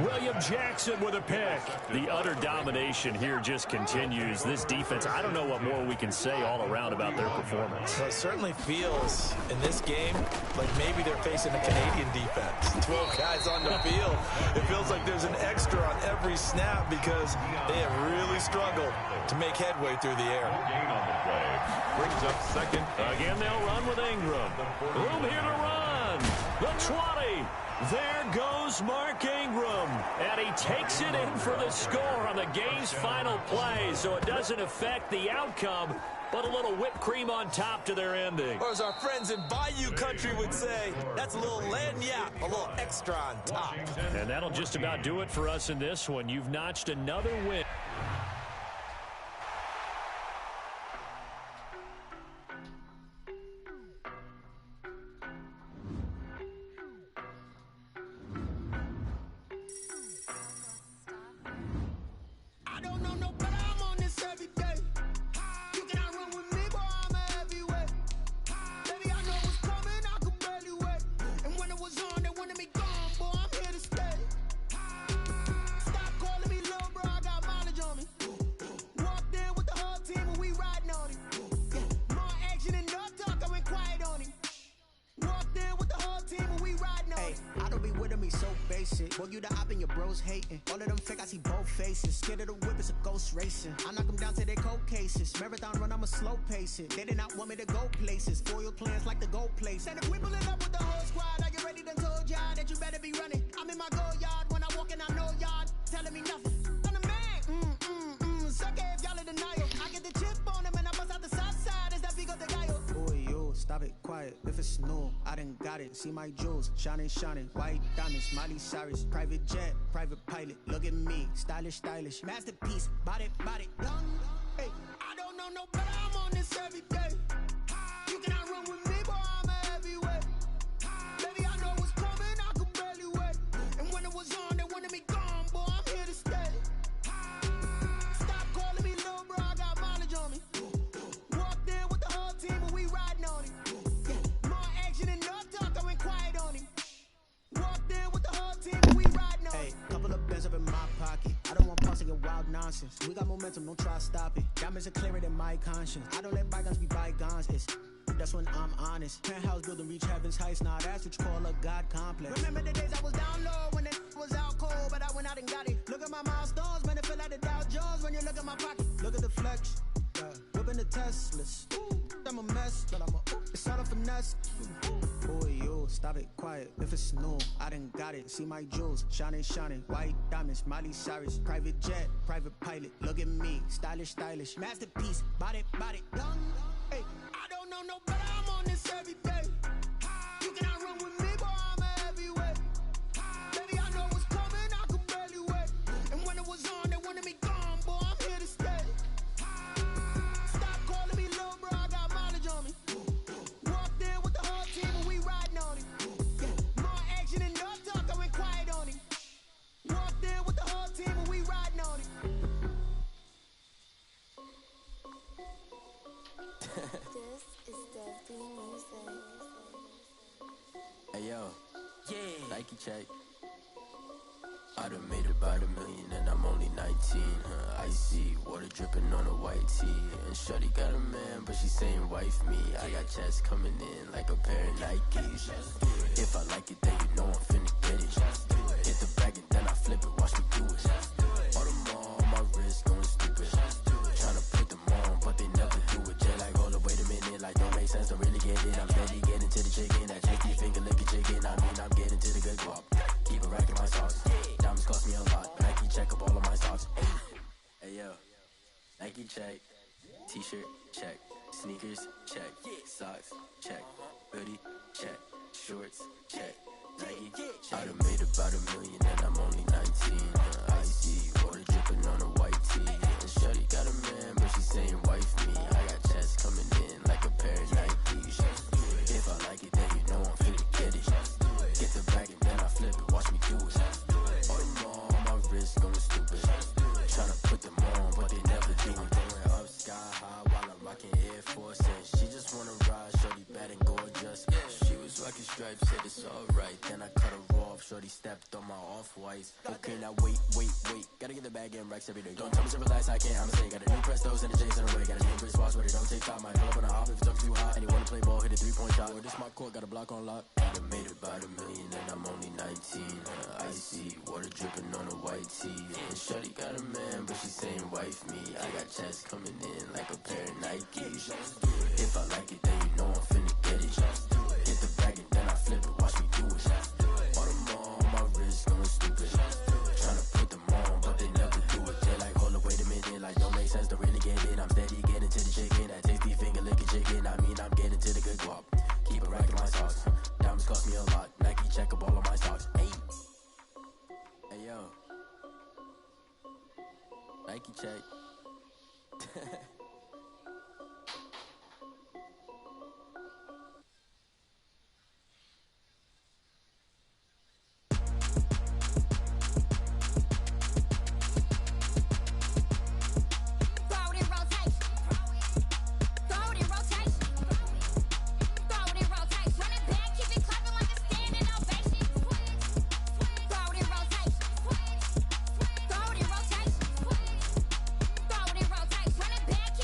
William Jackson with a pick. The utter domination here just continues. This defense, I don't know what more we can say all around about their performance. Well, it certainly feels in this game like maybe they're facing a Canadian defense. 12 guys on the field. It feels like there's an extra on every snap because they have really struggled to make headway through the air. Gain on the play. Brings up second. Again, they'll run with Ingram. Room here to run. The 20. There goes Mark Ingram, and he takes it in for the score on the game's final play, so it doesn't affect the outcome, but a little whipped cream on top to their ending. Or as our friends in Bayou country would say, that's a little lagniappe, a little extra on top. And that'll just about do it for us in this one. You've notched another win. it. Boy, you the op and your bros hating. All of them fake, I see both faces. Scared of the whip, it's a ghost racing. I knock them down to their cold cases. Marathon run, I'ma slow pace it. They did not want me to go places. Foil plans like the go place. And if we pulling up with the whole squad, are you ready? Done told y'all that you better be running. I'm in my go yard. When I walk in, I know y'all telling me nothing. I'm the man. Suck it if y'all in denial. I get the chip on him and I bust out the south side. Is that Vigo the guy? Boy, yo, stop it, quiet. If it's new, I done got it. See my jewels, shining, shining. White diamonds, Miley Cyrus. Private jet, private pilot. Look at me, stylish, stylish. Masterpiece, body, body. Hey, I don't know no better. I'm on this every day. You cannot run with me, boy. I'm a heavyweight. Baby, I know what's coming. I could barely wait. And when it was on, they wanted me gone, boy. I'm here to stay. Stop calling me little bro. I got mileage on me. Walked in with the whole team, and we riding on him. More action and no talk. I went quiet on him. Walked in with the whole team, and we riding on him. Hey, couple of bands up in my pocket. I don't want pause to get wild nonsense. We got momentum, don't try to stop it. Diamonds are clearer than my conscience. I don't let bygones be bygones. That's when I'm honest. Penthouse building reach heaven's heights. Nah, that's what you call a God complex. Remember the days I was down low when it was out cold, but I went out and got it. Look at my milestones, man, it feel like the Dow Jones when you look at my pocket. Look at the flex, whipping the Teslas. I'm a mess, but it's all a finesse. Boy, yo, stop it, quiet. If it's new, I done got it. See my jewels, shining, shining. White diamonds, Miley Cyrus. Private jet, private pilot. Look at me, stylish, stylish. Masterpiece, body, body. Hey, I don't know no better. I'm on this every day. You cannot run with me, boy. I'm a heavyweight. Baby, I know what's coming. I could barely wait. And when it was on, they wanted me gone, boy. I'm here to stay. Stop calling me little bro. I got mileage on me. Walked in with the whole team, and we riding on him. More action and no talk. I went quiet on him. Walked in with the whole team, and we riding on him. This is Dev Music. Hey yo, yeah, Nike check. I done made about $1 million and I'm only 19. Icy water dripping on a white tee. And shorty got a man, but she saying wife me. I got checks coming in like a pair of Nikes. If I like it, then you know I'm finna get it. Hit the bag and then I flip it, watch me do it. Audemars on my wrist, going stupid. Tryna put them on, but they never do it. Jay like, hold up, wait a minute, like don't make sense, don't really get it. I'm steady getting to the chicken, that chicky finger licking chicken. I mean, I'm getting to the good guap. Keep a rack in my socks. Diamonds cost me a lot. Nike check up all of my stocks. Hey yo, Nike check. T-shirt check. Sneakers check. Socks check. Hoodie check. Shorts check. Nike I done made about $1 million and I'm only 19. Icy water dripping on a white tee. And shorty got a man, but she saying wife me. I got checks coming in like a pair of Nikes. If I like it, then you know I'm finna get it. Get the bag and then I flip it, watch me do it. Audemars on my wrist, going stupid. Tryna put them on, but they never do it. Going up sky high while I'm rocking Air Force. And she just wanna ride, shorty bad and gorgeous. She was rocking stripes, said it's alright. Then I cut her off, shorty stepped on my off-whites. Okay, now wait. Gotta get the bag and racks every day. Don't tell me to relax, I can't, I'ma say. Got a new Prestos and the J's in the way. Got a new British watch, but it don't take time. Might pull up on a hop if it's up too hot. And you wanna play ball, hit a 3-point shot. Or this my court, got a block on lock. I done made about $1 million and I'm only 19. Icy water dripping on a white tee. And shorty got a man, but she saying wife me. I got checks coming in like a pair of Nikes. If I like it, then you know I'm finna get it. Hit the bag and then I flip it, watch me do it. Audemars on my wrist, going stupid. Tryna put them on, but they never do it. They like, hold up, wait a minute, like don't make sense, don't really get it. I'm steady getting to the chicken, that tasty finger licking chicken. I mean, I'm getting to the good guap. Keep a rack in my socks. Diamonds cost me a lot. Nike check up all of my stocks. Hey yo, Nike check. Back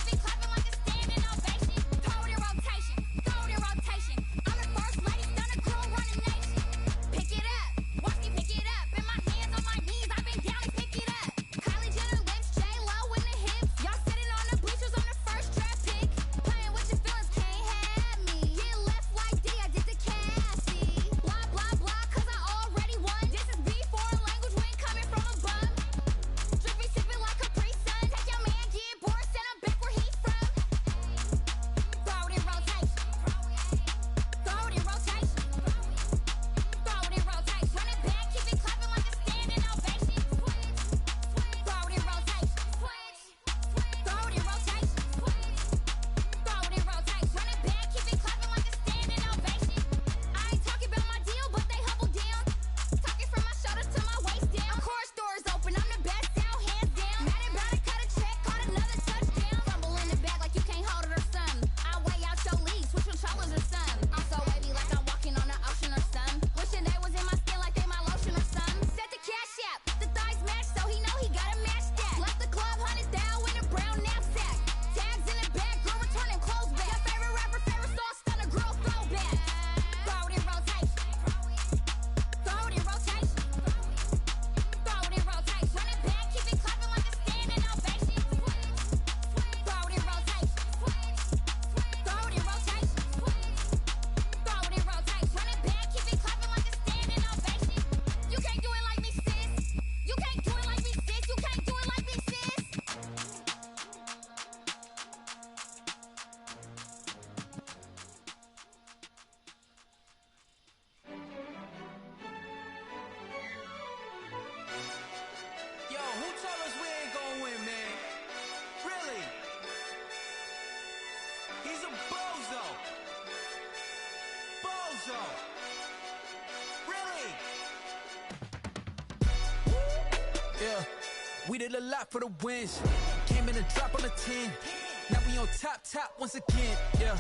We did a lot for the wins. Came in a drop on a 10. Now we on top once again. Yeah.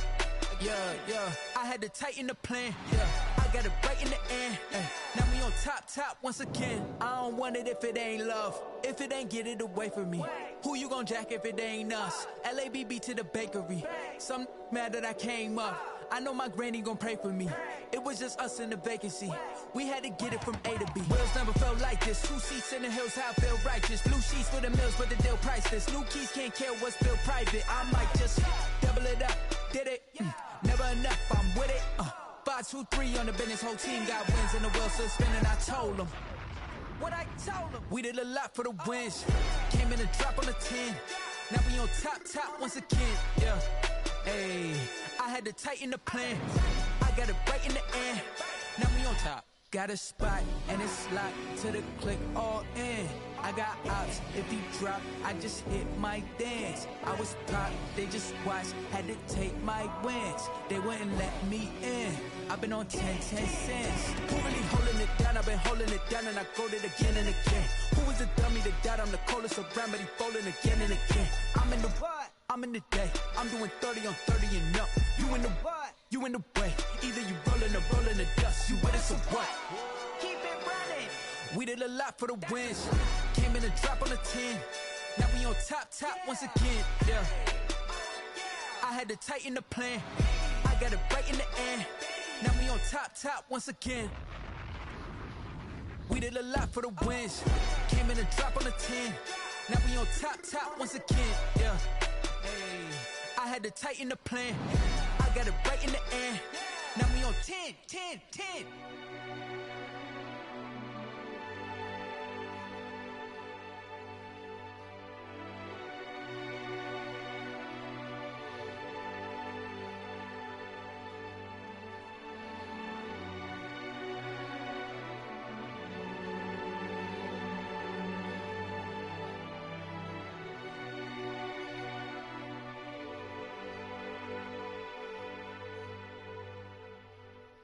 I had to tighten the plan. Yeah. I got it right in the end. Now we on top once again. I don't want it if it ain't love. If it ain't, get it away from me. Who you gon' jack if it ain't us? LABB to the bakery. Some mad that I came up. I know my granny gon' pray for me. It was just us in the vacancy. We had to get it from A to B. Wheels never felt like this. 2 seats in the hills, how I feel righteous. Blue sheets for the mills, but the deal priceless. New keys can't care what's built private. I might just double it up. Did it? Never enough, I'm with it. 5, 2, 3 on the business. Whole team got wins and the wheels still spinning. I told them what I told them. We did a lot for the wins. Came in a drop on a 10. Now we on top once again. Yeah. Hey, I had to tighten the plan. I got it right in the end. Now we on top. Got a spot and it's locked to the click all in. I got ops, if you drop, I just hit my dance. I was popped, they just watched, had to take my wins. They wouldn't let me in. I've been on 10 cents. Who really holding it down? I've been holding it down and I go it again and again. Who was the dummy that died? I'm the coldest around, but he folding again and again. I'm in the what? I'm in the day. I'm doing 30 on 30 and up. You in the what? You in the way. Either you rolling or rolling the dust. You with us or what? Keep it running. We did a lot for the wins. Came in a drop on a 10. Now we on top once again. Yeah. I had to tighten the plan. I got it right in the end. Now we on top once again. We did a lot for the wins. Came in a drop on a 10. Now we on top once again. Yeah. Hey, I had to tighten the plan. I got it right in the end. Now we on 10.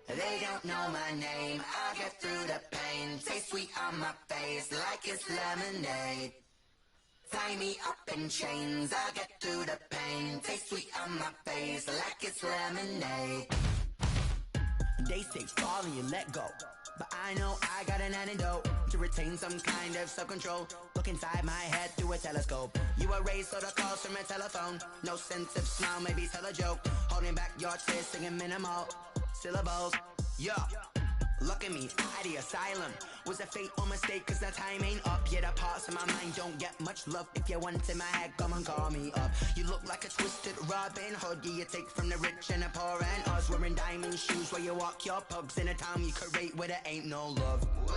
They don't know my name, I get through the pain. Taste sweet on my face like it's lemonade. Tie me up in chains, I get through the pain. Taste sweet on my face like it's lemonade. They say fall and you let go, but I know I got an antidote to retain some kind of self-control. Look inside my head through a telescope. You erase all the calls from a telephone. No sense of smile, maybe tell a joke. Holding back your tears, singing minimal syllables. Yeah, look at me, at the asylum. Was a fate or mistake, cause the time ain't up. Yeah, the parts of my mind don't get much love. If you want in my head, come and call me up. You look like a twisted Robin Hood. Yeah, you take from the rich and the poor and us. Wearing diamond shoes where you walk your pugs in a town you create where there ain't no love. Where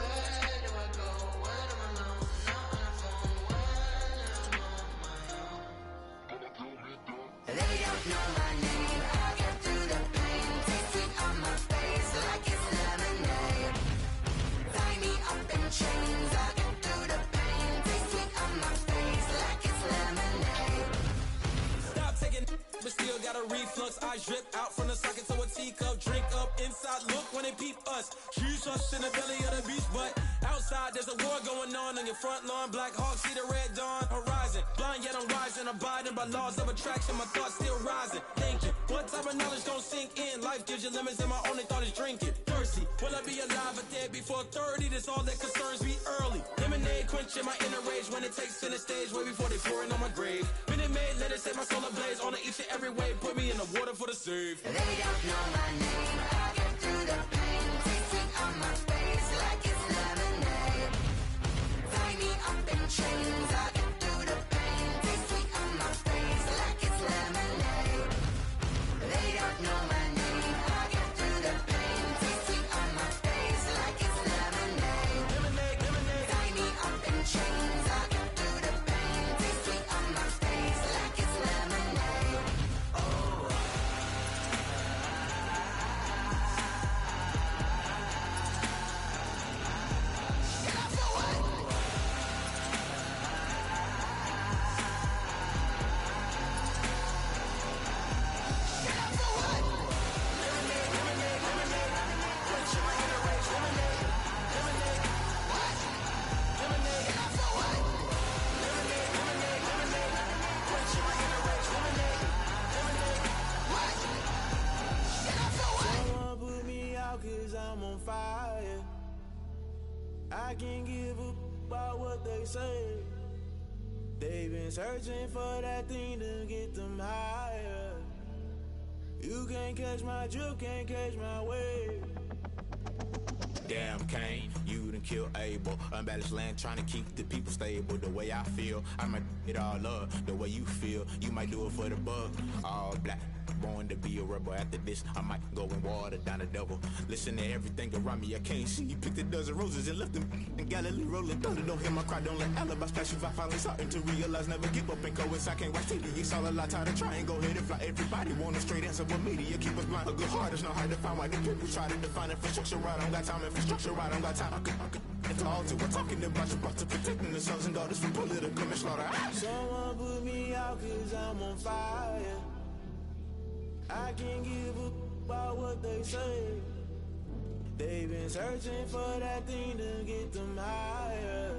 do I go? When I'm alone? Not on the phone. When I'm on my own. They don't know my name. I get through the pain. Taste sweet on my face like it's lemonade. Tie me up in chains. I get through the pain. Taste sweet on my face like it's lemonade. Stop taking, but still got a reflux. Eyes drip out from the socket to a teacup. Drink up inside, look when they peep us. Choose us in the belly of the beast, but outside there's a war going on your front lawn. Black Hawk, see the red dawn horizon. Blind yet I'm rising, abiding by laws of attraction. My thoughts still rising. Thinking, what type of knowledge gon' sink in? Life gives you limits and my only thought is drinking. Thirsty, will I be alive or dead before 30? That's all that concerns me early. Lemonade quenching my inner rage when it takes center stage way before they pour it on my grave. Minute Maid, let it set my soul ablaze on each and every way. Put me in the water for the save. They don't know my name. I get through the pain. Taste sweet on my face like it's lemonade. Tie me up in chains. I get through the pain. Taste sweet on my face like it's lemonade. They don't know my name. I get through the pain. Taste sweet on my face like it's lemonade. Tie me up in chains. I get through the pain. Taste sweet on my face like it's lemonade. Oh. I can't give a about what they say. They've been searching for that thing to get them higher. You can't catch my drift, can't catch my wave. Damn, Kane, you done killed Abel. Unbalanced land, trying to keep the people stable. The way I feel, I might it all up. The way you feel, you might do it for the bug. All black, born to be a rebel. After this, I might go and water down the devil. Listen to everything around me, I can't see. Picked a dozen roses and left them in Galilee rolling thunder. Don't hear my cry, don't let alibis pass you. I finally starting to realize, never give up and coincide. I can't watch TV, it's all a lot. Tired of trying, go ahead and fly. Everybody want a straight answer, but media keep us blind. A good heart is not hard to find. Why the people try to define infrastructure right? I don't got time, infrastructure right, I don't got time. I could it's all to we're talking about your to protecting the sons and daughters from political manslaughter. Someone put me out cause I'm on fire. I can't give a about what they say. They've been searching for that thing to get them higher.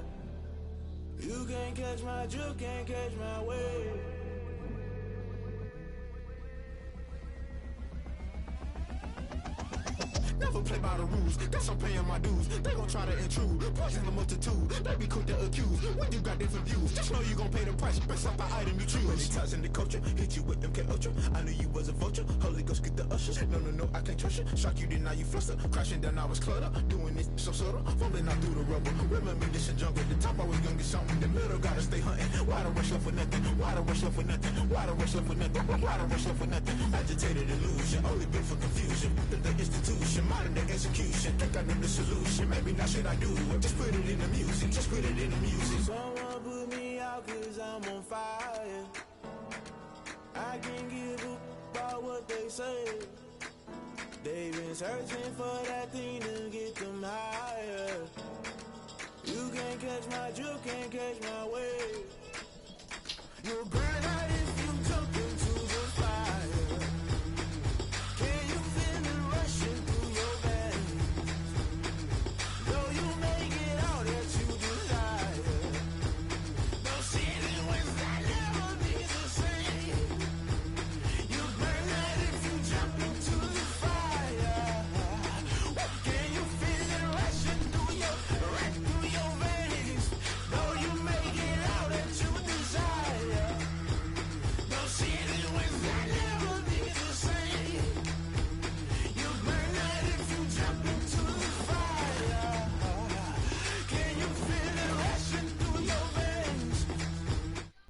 You can't catch my drift, can't catch my wave. Never play by the rules, guess I'm paying my dues. They gon' try to intrude, poison the multitude. They be quick to accuse, when you got different views. Just know you gon' pay the price, based off the item you choose. Many times in the culture, hit you with MK Ultra. I knew you was a vulture, Holy Ghost get the ushers. No, I can't trust you. Shock you, then now you fluster. Crashing down, I was clutter. Doing this so subtle, fumbling out through the rubble. Remember this in jungle, the top I was gonna get something. In the middle, gotta stay hunting. Why the rush left for nothing? Why the rush left for nothing? Why the rush left for nothing? Why the rush left for nothing? Agitated illusion, only built for confusion. The institution, modern day execution. Think I know the solution. Maybe not should I do it? Just put it in the music. Just put it in the music. Someone put me out cause I'm on fire. I can't give a about what they say. They've been searching for that thing to get them higher. You can't catch my drift, can't catch my wave. You're